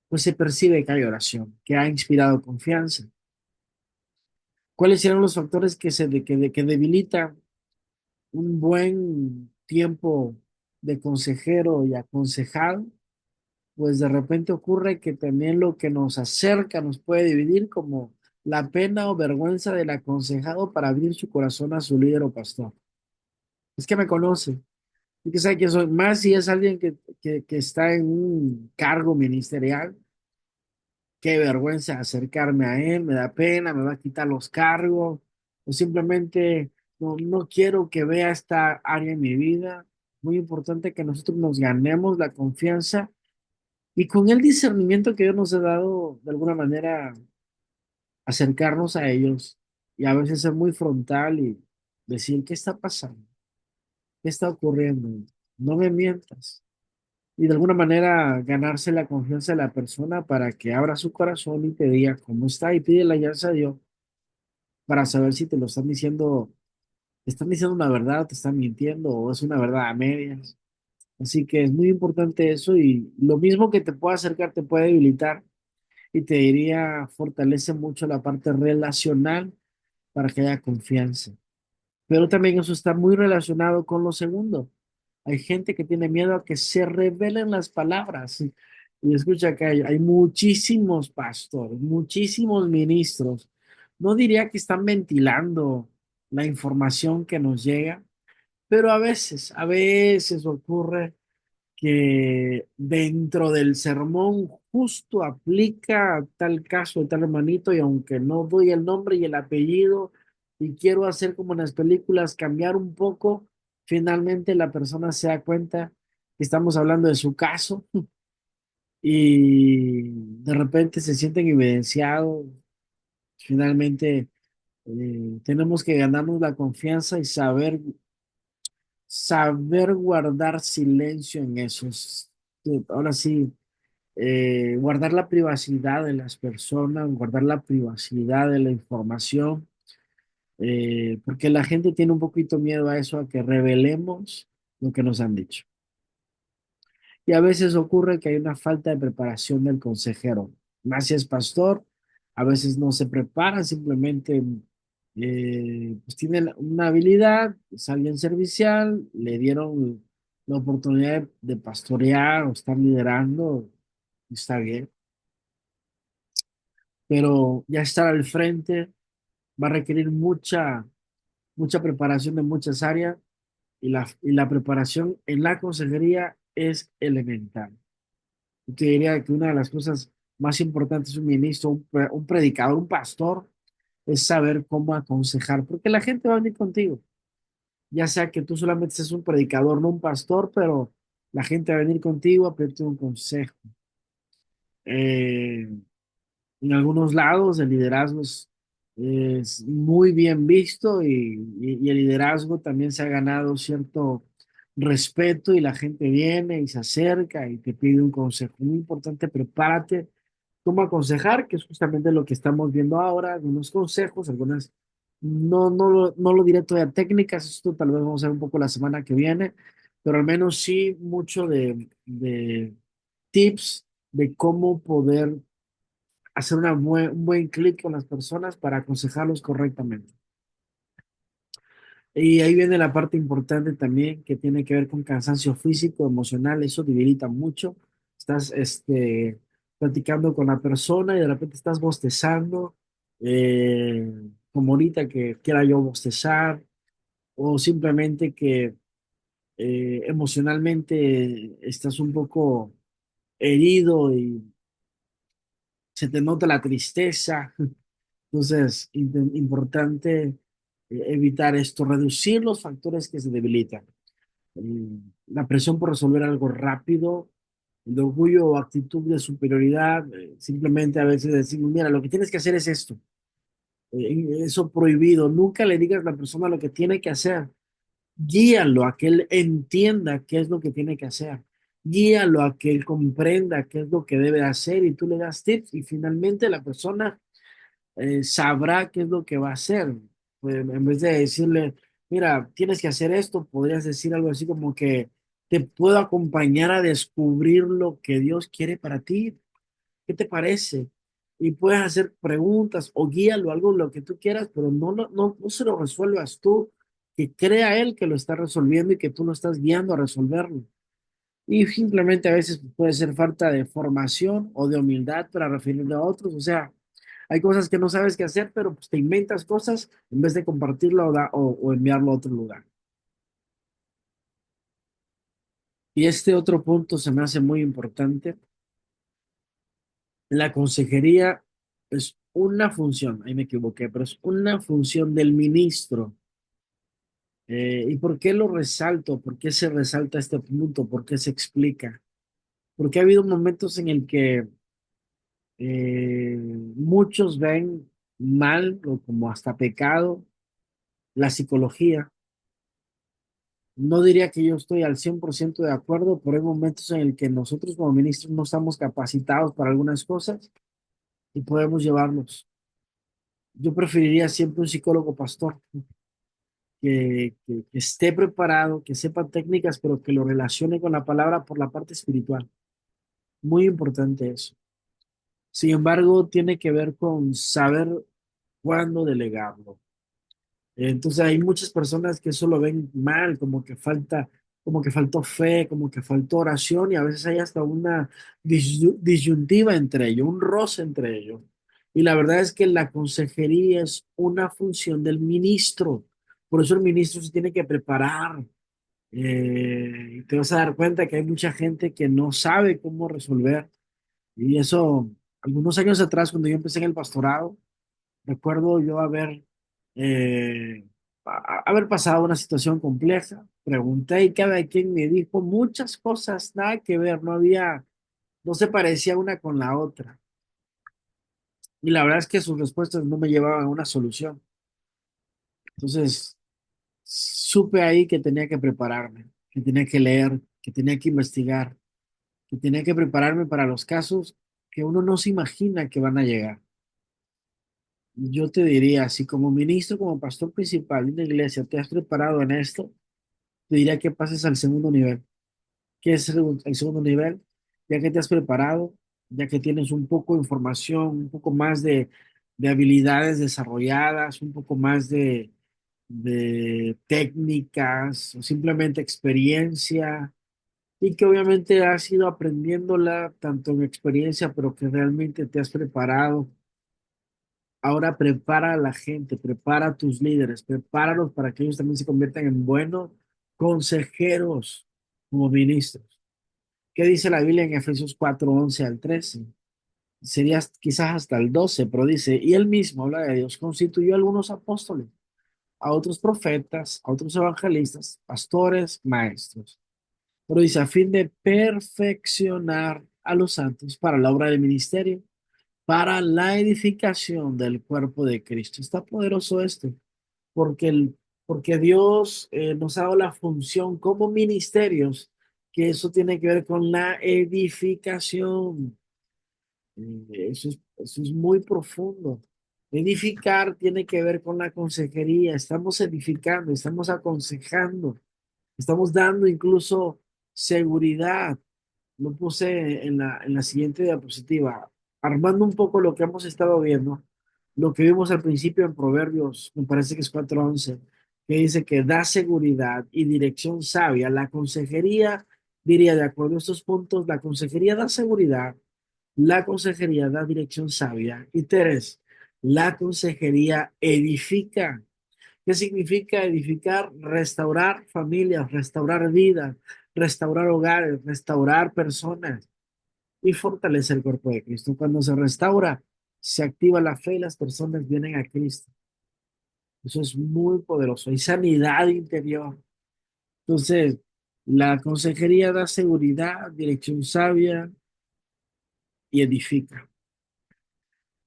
pues se percibe que hay oración, que ha inspirado confianza. ¿Cuáles serán los factores que debilitan un buen tiempo de consejero y aconsejado? Pues de repente ocurre que también lo que nos acerca nos puede dividir como la pena o vergüenza del aconsejado para abrir su corazón a su líder o pastor. Es que me conoce, y que sabe que soy, más si es alguien que está en un cargo ministerial, qué vergüenza acercarme a él, me da pena, me va a quitar los cargos, o simplemente no quiero que vea esta área en mi vida. Muy importante que nosotros nos ganemos la confianza y con el discernimiento que Dios nos ha dado, de alguna manera, acercarnos a ellos y a veces ser muy frontal y decir, ¿qué está pasando? ¿Qué está ocurriendo? No me mientas. Y de alguna manera ganarse la confianza de la persona para que abra su corazón y te diga cómo está y pide la alianza a Dios para saber si te lo te están diciendo una verdad o te están mintiendo o es una verdad a medias. Así que es muy importante eso y lo mismo que te puede acercar te puede debilitar. Y te diría, fortalece mucho la parte relacional para que haya confianza. Pero también eso está muy relacionado con lo segundo. Hay gente que tiene miedo a que se revelen las palabras. Y escucha que hay muchísimos pastores, muchísimos ministros. No diría que están ventilando la información que nos llega, pero a veces ocurre que dentro del sermón justo aplica tal caso, tal hermanito, y aunque no doy el nombre y el apellido, y quiero hacer como en las películas, cambiar un poco, finalmente la persona se da cuenta que estamos hablando de su caso y de repente se sienten evidenciados. Finalmente, tenemos que ganarnos la confianza y saber guardar silencio en esos. Ahora sí. guardar la privacidad de las personas, guardar la privacidad de la información, porque la gente tiene un poquito miedo a eso, a que revelemos lo que nos han dicho. Y a veces ocurre que hay una falta de preparación del consejero. Más si es pastor, a veces no se prepara, simplemente pues tiene una habilidad, es alguien servicial, le dieron la oportunidad de pastorear o estar liderando, está bien, pero ya estar al frente va a requerir mucha preparación de muchas áreas y la preparación en la consejería es elemental. Yo te diría que una de las cosas más importantes de un ministro, un predicador, un pastor, es saber cómo aconsejar, porque la gente va a venir contigo, ya sea que tú solamente seas un predicador, no un pastor, pero la gente va a venir contigo a pedirte un consejo. Eh, en algunos lados el liderazgo es muy bien visto y el liderazgo también se ha ganado cierto respeto y la gente viene y se acerca y te pide un consejo. Muy importante, prepárate cómo aconsejar, que es justamente lo que estamos viendo ahora, algunos consejos, algunas, no lo diré todavía técnicas, esto tal vez vamos a ver un poco la semana que viene, pero al menos sí mucho de tips de cómo poder hacer un buen clic con las personas para aconsejarlos correctamente. Y ahí viene la parte importante también que tiene que ver con cansancio físico, emocional, eso debilita mucho. Estás platicando con la persona y de repente estás bostezando, como ahorita que quiera yo bostezar, o simplemente que emocionalmente estás un poco herido y se te nota la tristeza. Entonces, importante evitar esto, reducir los factores que se debilitan. La presión por resolver algo rápido, el orgullo o actitud de superioridad, simplemente a veces decimos, mira, lo que tienes que hacer es esto, eso prohibido, nunca le digas a la persona lo que tiene que hacer, guíalo a que él entienda qué es lo que tiene que hacer, guíalo a que él comprenda qué es lo que debe hacer y tú le das tips y finalmente la persona sabrá qué es lo que va a hacer. Pues, en vez de decirle, mira, tienes que hacer esto, podrías decir algo así como que te puedo acompañar a descubrir lo que Dios quiere para ti. ¿Qué te parece? Y puedes hacer preguntas o guíalo, algo lo que tú quieras, pero no se lo resuelvas tú, que crea él que lo está resolviendo y que tú lo estás guiando a resolverlo. Y simplemente a veces puede ser falta de formación o de humildad para referirle a otros. O sea, hay cosas que no sabes qué hacer, pero pues te inventas cosas en vez de compartirlo o enviarlo a otro lugar. Y este otro punto se me hace muy importante. La consejería es una función, ahí me equivoqué, pero es una función del ministro. ¿Y por qué lo resalto? ¿Por qué se resalta este punto? ¿Por qué se explica? Porque ha habido momentos en el que muchos ven mal o como hasta pecado la psicología. No diría que yo estoy al 100% de acuerdo, pero hay momentos en el que nosotros como ministros no estamos capacitados para algunas cosas y podemos llevarlos. Yo preferiría siempre un psicólogo pastor que esté preparado, que sepa técnicas, pero que lo relacione con la palabra por la parte espiritual. Muy importante eso. Sin embargo, tiene que ver con saber cuándo delegarlo. Entonces hay muchas personas que eso lo ven mal, como que faltó fe, como que faltó oración y a veces hay hasta una disyuntiva entre ellos, un roce entre ellos. Y la verdad es que la consejería es una función del ministro. Por eso el ministro se tiene que preparar. Y te vas a dar cuenta que hay mucha gente que no sabe cómo resolver. Y eso, algunos años atrás, cuando yo empecé en el pastorado, recuerdo yo haber pasado una situación compleja, pregunté y cada quien me dijo muchas cosas, nada que ver, no se parecía una con la otra. Y la verdad es que sus respuestas no me llevaban a una solución. Entonces, supe ahí que tenía que prepararme, que tenía que leer, que tenía que investigar. que tenía que prepararme para los casos que uno no se imagina que van a llegar. Yo te diría, si como ministro, como pastor principal de una iglesia te has preparado en esto, te diría que pases al segundo nivel. ¿Qué es el segundo nivel? Ya que te has preparado, ya que tienes un poco de información, un poco más de habilidades desarrolladas, un poco más de técnicas, o simplemente experiencia, y que obviamente has ido aprendiéndola tanto en experiencia, pero que realmente te has preparado. Ahora prepara a la gente, prepara a tus líderes, prepáralos para que ellos también se conviertan en buenos consejeros como ministros. ¿Qué dice la Biblia en Efesios 4:11 al 13? Sería quizás hasta el 12, pero dice, y él mismo, habla de Dios, constituyó a algunos apóstoles, a otros profetas, a otros evangelistas, pastores, maestros. Pero dice, a fin de perfeccionar a los santos para la obra del ministerio, para la edificación del cuerpo de Cristo. Está poderoso esto, porque, porque Dios nos ha dado la función como ministerios, que eso tiene que ver con la edificación. Eso es muy profundo. Edificar tiene que ver con la consejería. Estamos edificando, estamos aconsejando, estamos dando incluso seguridad. Lo puse en la siguiente diapositiva, armando un poco lo que hemos estado viendo, lo que vimos al principio en Proverbios, me parece que es 4:11, que dice que da seguridad y dirección sabia. La consejería, diría, de acuerdo a estos puntos, la consejería da seguridad, la consejería da dirección sabia. Y tres, la consejería edifica. ¿Qué significa edificar? Restaurar familias, restaurar vidas, restaurar hogares, restaurar personas y fortalecer el cuerpo de Cristo. Cuando se restaura, se activa la fe y las personas vienen a Cristo. Eso es muy poderoso. Hay sanidad interior. Entonces, la consejería da seguridad, dirección sabia y edifica.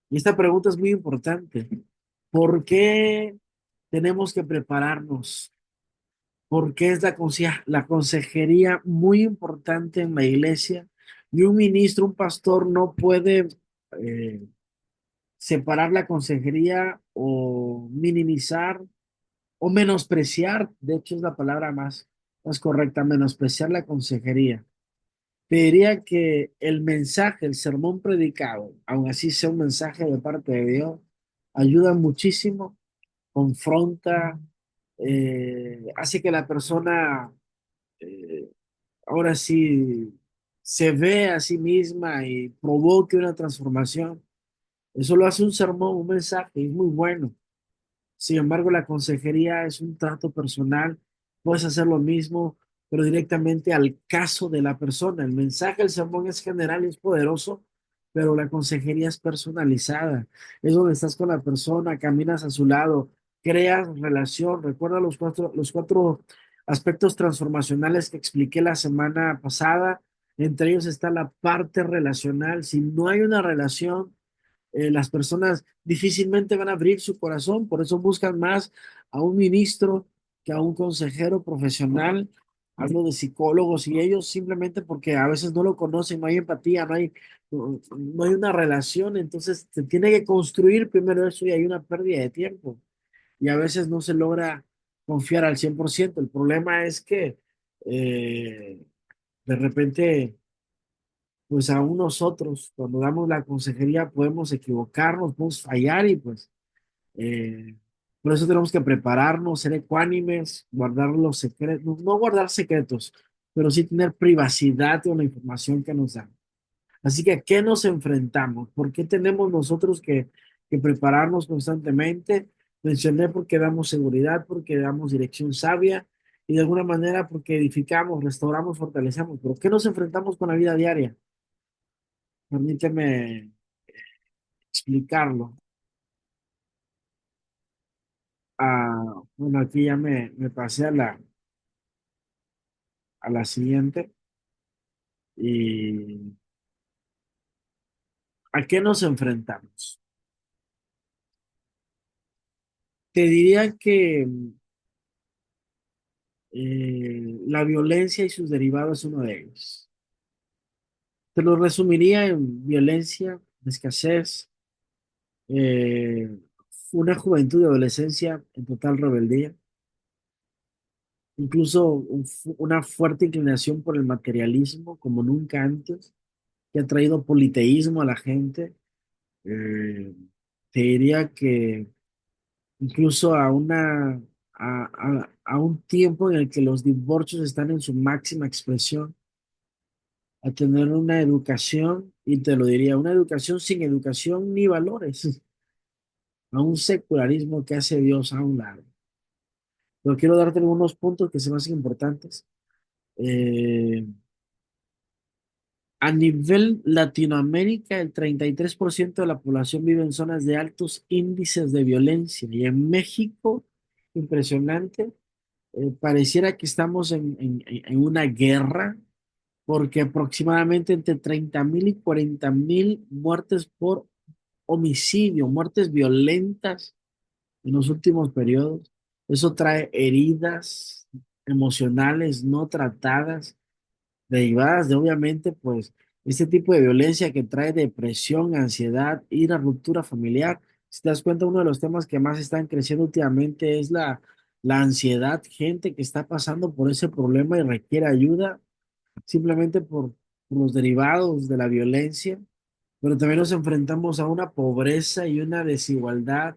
Y esta pregunta es muy importante. ¿Por qué tenemos que prepararnos? Porque es la consejería muy importante en la iglesia y un ministro, un pastor no puede eh, separar la consejería o minimizar o menospreciar, de hecho es la palabra más correcta, menospreciar la consejería. Te diría que el mensaje, el sermón predicado, aun así sea un mensaje de parte de Dios, ayuda muchísimo, confronta, hace que la persona eh, ahora sí se ve a sí misma y provoque una transformación. Eso lo hace un sermón, un mensaje, es muy bueno. Sin embargo, la consejería es un trato personal. Puedes hacer lo mismo, pero directamente al caso de la persona. El mensaje, el sermón es general y es poderoso, pero la consejería es personalizada. Es donde estás con la persona, caminas a su lado, creas relación. Recuerda los cuatro aspectos transformacionales que expliqué la semana pasada. Entre ellos está la parte relacional. Si no hay una relación, las personas difícilmente van a abrir su corazón, por eso buscan más a un ministro que a un consejero profesional. Hablo de psicólogos y ellos simplemente porque a veces no lo conocen, no hay empatía, no hay una relación, entonces se tiene que construir primero eso y hay una pérdida de tiempo y a veces no se logra confiar al 100%. El problema es que de repente pues aún nosotros, cuando damos la consejería, podemos equivocarnos, podemos fallar y pues eh, por eso tenemos que prepararnos, ser ecuánimes, guardar los secretos, no guardar secretos, pero sí tener privacidad con la información que nos dan. Así que, ¿a qué nos enfrentamos? ¿Por qué tenemos nosotros que prepararnos constantemente? Mencioné porque damos seguridad, porque damos dirección sabia y de alguna manera porque edificamos, restauramos, fortalecemos. ¿Pero qué nos enfrentamos con la vida diaria? Permíteme explicarlo. Bueno, aquí ya me pasé a la siguiente. ¿Y a qué nos enfrentamos? Te diría que la violencia y sus derivados es uno de ellos. Te lo resumiría en violencia, escasez, eh, una juventud y adolescencia en total rebeldía, incluso una fuerte inclinación por el materialismo como nunca antes, que ha traído politeísmo a la gente. Eh, Te diría que incluso a un tiempo en el que los divorcios están en su máxima expresión, a tener una educación, y te lo diría, una educación sin educación ni valores, a un secularismo que hace Dios a un lado. Pero quiero darte algunos puntos que se me hacen importantes. Eh, a nivel Latinoamérica, el 33% de la población vive en zonas de altos índices de violencia. Y en México, impresionante, pareciera que estamos en una guerra, porque aproximadamente entre 30,000 y 40,000 muertes por homicidio, muertes violentas en los últimos periodos. Eso trae heridas emocionales no tratadas, derivadas de obviamente pues este tipo de violencia que trae depresión, ansiedad, ira, ruptura familiar. Si te das cuenta, uno de los temas que más están creciendo últimamente es la ansiedad, gente que está pasando por ese problema y requiere ayuda simplemente por los derivados de la violencia, pero también nos enfrentamos a una pobreza y una desigualdad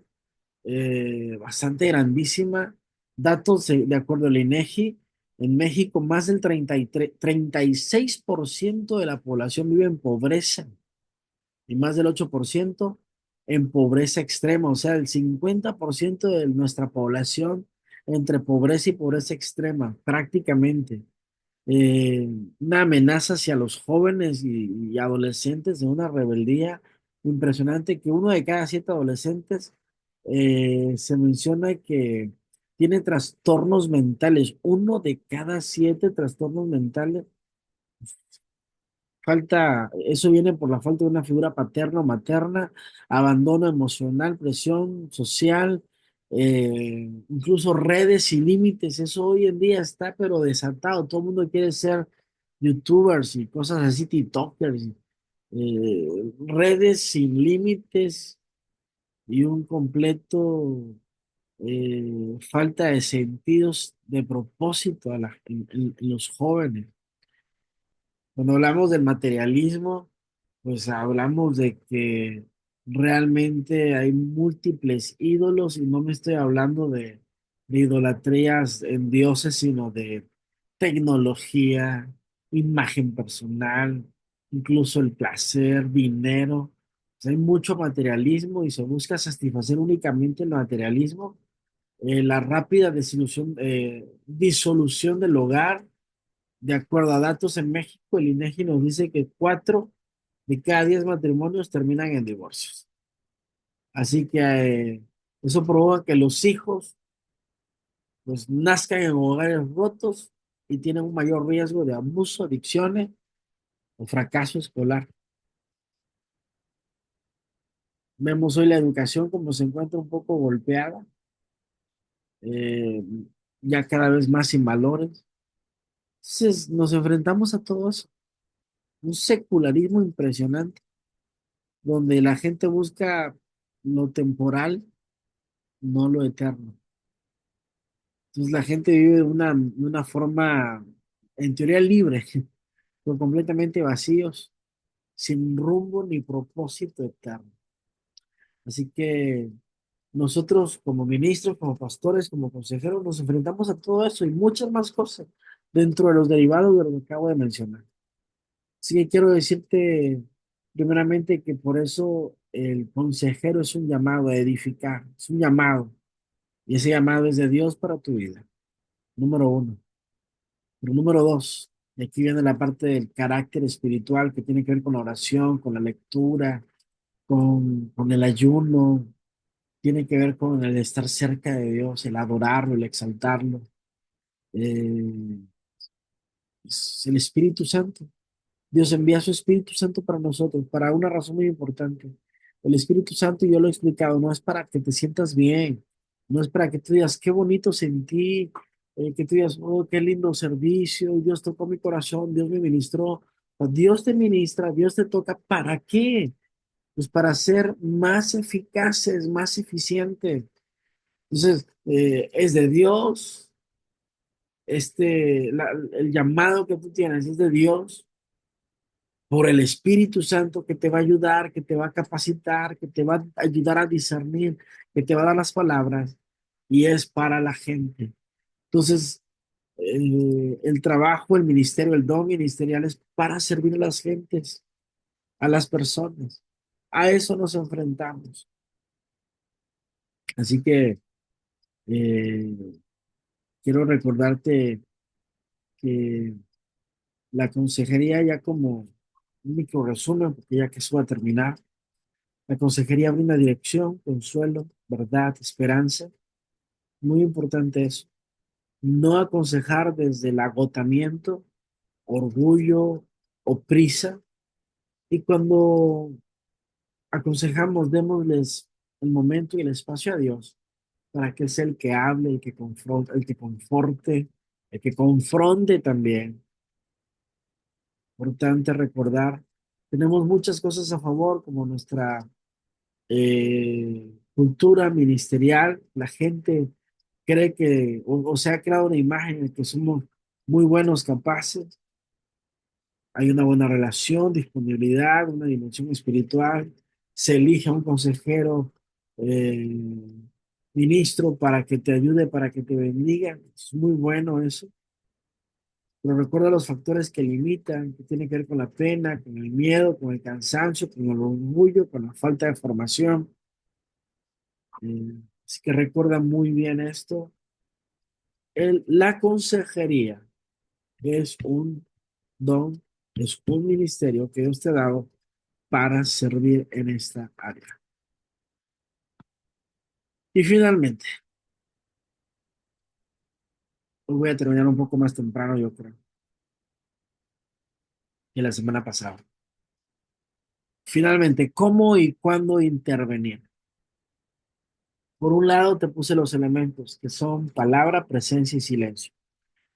bastante grandísima. Datos de acuerdo al INEGI, en México más del 36% de la población vive en pobreza y más del 8% en pobreza extrema, o sea, el 50% de nuestra población entre pobreza y pobreza extrema, prácticamente. eh, una amenaza hacia los jóvenes y adolescentes de una rebeldía impresionante, que uno de cada 7 adolescentes se menciona que tiene trastornos mentales, uno de cada 7 trastornos mentales. Eso viene por la falta de una figura paterna o materna, abandono emocional, presión social, incluso redes y límites. Eso hoy en día está pero desatado. Todo el mundo quiere ser youtubers y cosas así, tiktokers. Redes sin límites y un completo falta de sentidos de propósito en los jóvenes. Cuando hablamos del materialismo, pues hablamos de que realmente hay múltiples ídolos, y no me estoy hablando de idolatrías en dioses, sino de tecnología, imagen personal, incluso el placer, dinero. O sea, hay mucho materialismo y se busca satisfacer únicamente el materialismo, la rápida disolución del hogar. De acuerdo a datos en México, el INEGI nos dice que 4 de cada 10 matrimonios terminan en divorcios. Así que eso provoca que los hijos pues nazcan en hogares rotos y tienen un mayor riesgo de abuso, adicciones o fracaso escolar. Vemos hoy la educación como se encuentra un poco golpeada, eh, ya cada vez más sin valores. Entonces nos enfrentamos a todo eso, un secularismo impresionante, donde la gente busca lo temporal, no lo eterno. Entonces la gente vive de una forma, en teoría, libre, pero completamente vacíos, sin rumbo ni propósito eterno. Así que nosotros como ministros, como pastores, como consejeros, nos enfrentamos a todo eso y muchas más cosas dentro de los derivados de lo que acabo de mencionar. Así que quiero decirte primeramente que por eso el consejero es un llamado a edificar, es un llamado, y ese llamado es de Dios para tu vida, número uno. Pero número dos, y aquí viene la parte del carácter espiritual que tiene que ver con la oración, con la lectura, con el ayuno, tiene que ver con el estar cerca de Dios, el adorarlo, el exaltarlo. Eh, es el Espíritu Santo. Dios envía su Espíritu Santo para nosotros, para una razón muy importante. El Espíritu Santo, yo lo he explicado, no es para que te sientas bien, no es para que tú digas, qué bonito sentí, que tú digas, oh, qué lindo servicio, Dios tocó mi corazón, Dios me ministró, Dios te ministra, Dios te toca. ¿Para qué? Pues para ser más eficaces, más eficientes. Entonces, es de Dios, el llamado que tú tienes es de Dios por el Espíritu Santo que te va a ayudar, que te va a capacitar, que te va a ayudar a discernir, que te va a dar las palabras y es para la gente. Entonces, el trabajo, el ministerio, el don ministerial es para servir a las gentes, a las personas. A eso nos enfrentamos. Así que eh, quiero recordarte que la consejería, ya como un micro resumen, porque ya que eso va a terminar, la consejería brinda dirección, consuelo, verdad, esperanza. Muy importante eso. No aconsejar desde el agotamiento, orgullo o prisa. Y cuando aconsejamos, démosles el momento y el espacio a Dios para que sea el que hable, el que confronte, el que conforte, el que confronte también. Importante recordar, tenemos muchas cosas a favor, como nuestra cultura ministerial. La gente cree que, o se ha creado una imagen de que somos muy buenos, capaces. Hay una buena relación, disponibilidad, una dimensión espiritual. Se elige a un consejero, eh, ministro para que te ayude, para que te bendiga. Es muy bueno eso. Pero recuerda los factores que limitan, que tienen que ver con la pena, con el miedo, con el cansancio, con el orgullo, con la falta de formación. Así que recuerda muy bien esto. La consejería es un don, es un ministerio que Dios te ha dado para servir en esta área. Y finalmente, hoy voy a terminar un poco más temprano, yo creo, que la semana pasada. Finalmente, ¿cómo y cuándo intervenir? Por un lado, te puse los elementos que son palabra, presencia y silencio.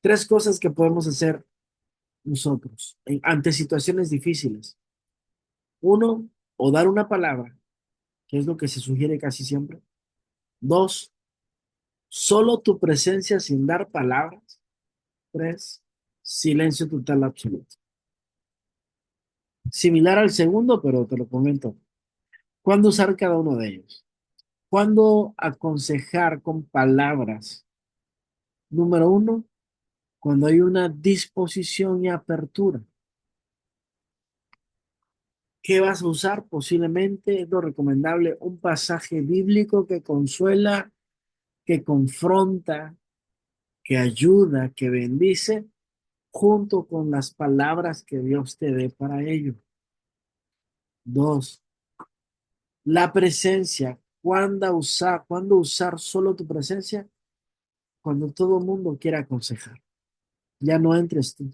Tres cosas que podemos hacer nosotros ante situaciones difíciles. Uno, o dar una palabra, que es lo que se sugiere casi siempre. Dos, solo tu presencia sin dar palabras. Tres, silencio total absoluto. Similar al segundo, pero te lo comento. ¿Cuándo usar cada uno de ellos? ¿Cuándo aconsejar con palabras? Número uno, cuando hay una disposición y apertura. ¿Qué vas a usar? Posiblemente es lo recomendable, un pasaje bíblico que consuela, que confronta, que ayuda, que bendice, junto con las palabras que Dios te dé para ello. Dos, la presencia. ¿Cuándo usar solo tu presencia? Cuando todo el mundo quiera aconsejar. Ya no entres tú.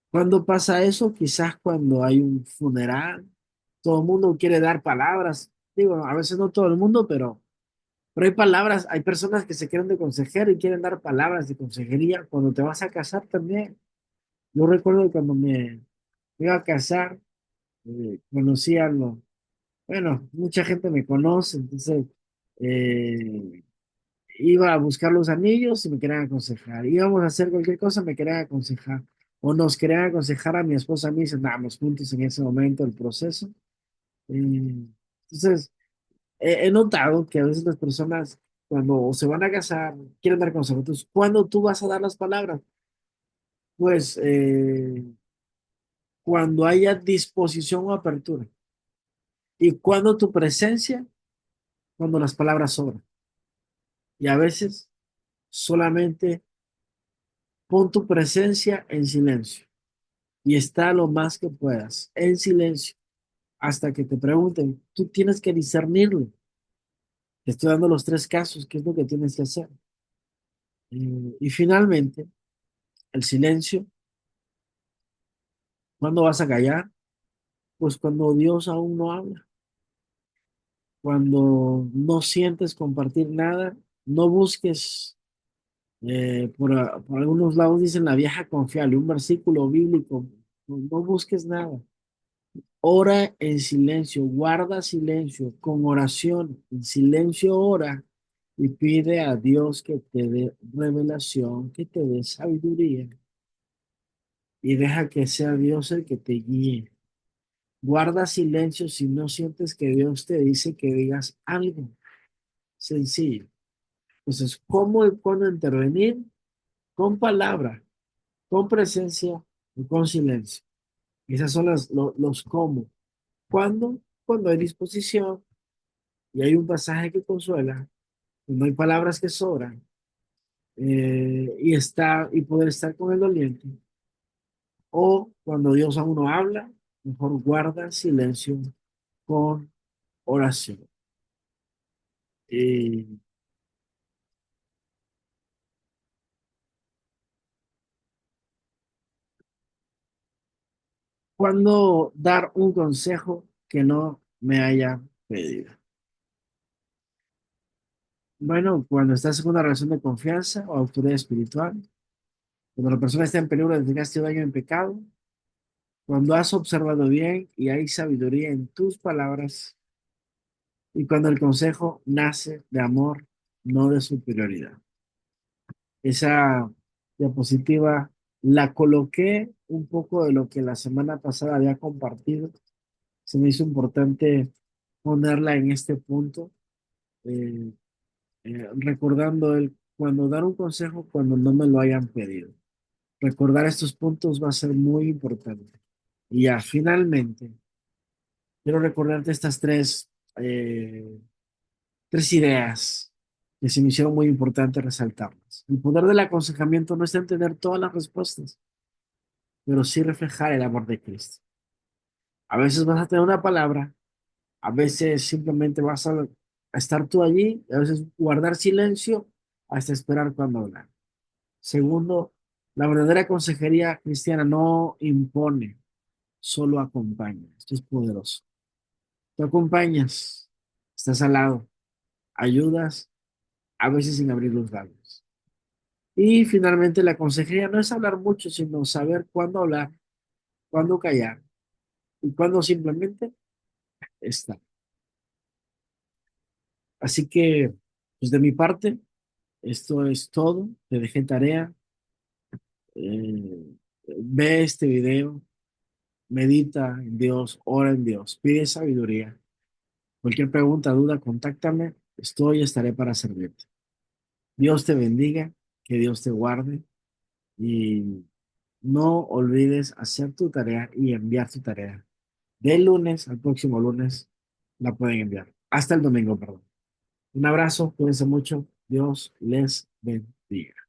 ¿Cuándo pasa eso? Quizás cuando hay un funeral, todo el mundo quiere dar palabras. Digo, a veces no todo el mundo, pero hay palabras, hay personas que se quieren de consejero y quieren dar palabras de consejería. Cuando te vas a casar también. Yo recuerdo cuando me iba a casar, conocí a los, bueno, mucha gente me conoce, entonces eh, iba a buscar los anillos y me querían aconsejar. Íbamos a hacer cualquier cosa, me querían aconsejar. O nos querían aconsejar a mi esposa, a mí, y estábamos juntos en ese momento del proceso. Entonces, he notado que a veces las personas, cuando se van a casar, quieren dar consejos. Entonces, ¿cuándo tú vas a dar las palabras? Pues cuando haya disposición o apertura. Y cuando tu presencia, cuando las palabras sobran. Y a veces solamente pon tu presencia en silencio y está lo más que puedas en silencio hasta que te pregunten. Tú tienes que discernirlo. Te estoy dando los tres casos, qué es lo que tienes que hacer. Y finalmente, el silencio. ¿Cuándo vas a callar? Pues cuando Dios aún no habla, cuando no sientes compartir nada, no busques, por algunos lados dicen la vieja confiable, un versículo bíblico. no busques nada. Ora en silencio, guarda silencio, con oración, en silencio ora y pide a Dios que te dé revelación, que te dé sabiduría y deja que sea Dios el que te guíe. Guarda silencio si no sientes que Dios te dice que digas algo sencillo. Entonces, ¿cómo y cuándo intervenir? Con palabra, con presencia y con silencio. Esas son los cómo. ¿Cuándo? Cuando hay disposición y hay un pasaje que consuela, cuando hay palabras que sobran, y poder estar con el doliente, o cuando Dios a uno habla, mejor guarda silencio con oración. Y cuando dar un consejo que no me haya pedido. Bueno, cuando estás en una relación de confianza o autoridad espiritual, cuando la persona está en peligro de tener daño en pecado, cuando has observado bien y hay sabiduría en tus palabras, y cuando el consejo nace de amor, no de superioridad. Esa diapositiva la coloqué un poco de lo que la semana pasada había compartido. Se me hizo importante ponerla en este punto, eh, recordando el cuando dar un consejo cuando no me lo hayan pedido. Recordar estos puntos va a ser muy importante. Y ya, finalmente, quiero recordarte estas tres ideas que se me hicieron muy importante resaltarlas. El poder del aconsejamiento no está en tener todas las respuestas, pero sí reflejar el amor de Cristo. A veces vas a tener una palabra, a veces simplemente a estar tú allí, a veces guardar silencio hasta esperar cuando hablar. Segundo, la verdadera consejería cristiana no impone, solo acompaña. Esto es poderoso. Tú acompañas, estás al lado, ayudas, a veces sin abrir los labios. Y finalmente, la consejería no es hablar mucho, sino saber cuándo hablar, cuándo callar y cuándo simplemente estar. Así que, pues de mi parte, esto es todo. Te dejé tarea. Ve este video, medita en Dios, ora en Dios, pide sabiduría. Cualquier pregunta, duda, contáctame. Estaré para servirte. Dios te bendiga, que Dios te guarde y no olvides hacer tu tarea y enviar tu tarea. Del lunes al próximo lunes la pueden enviar. Hasta el domingo, perdón. Un abrazo, cuídense mucho. Dios les bendiga.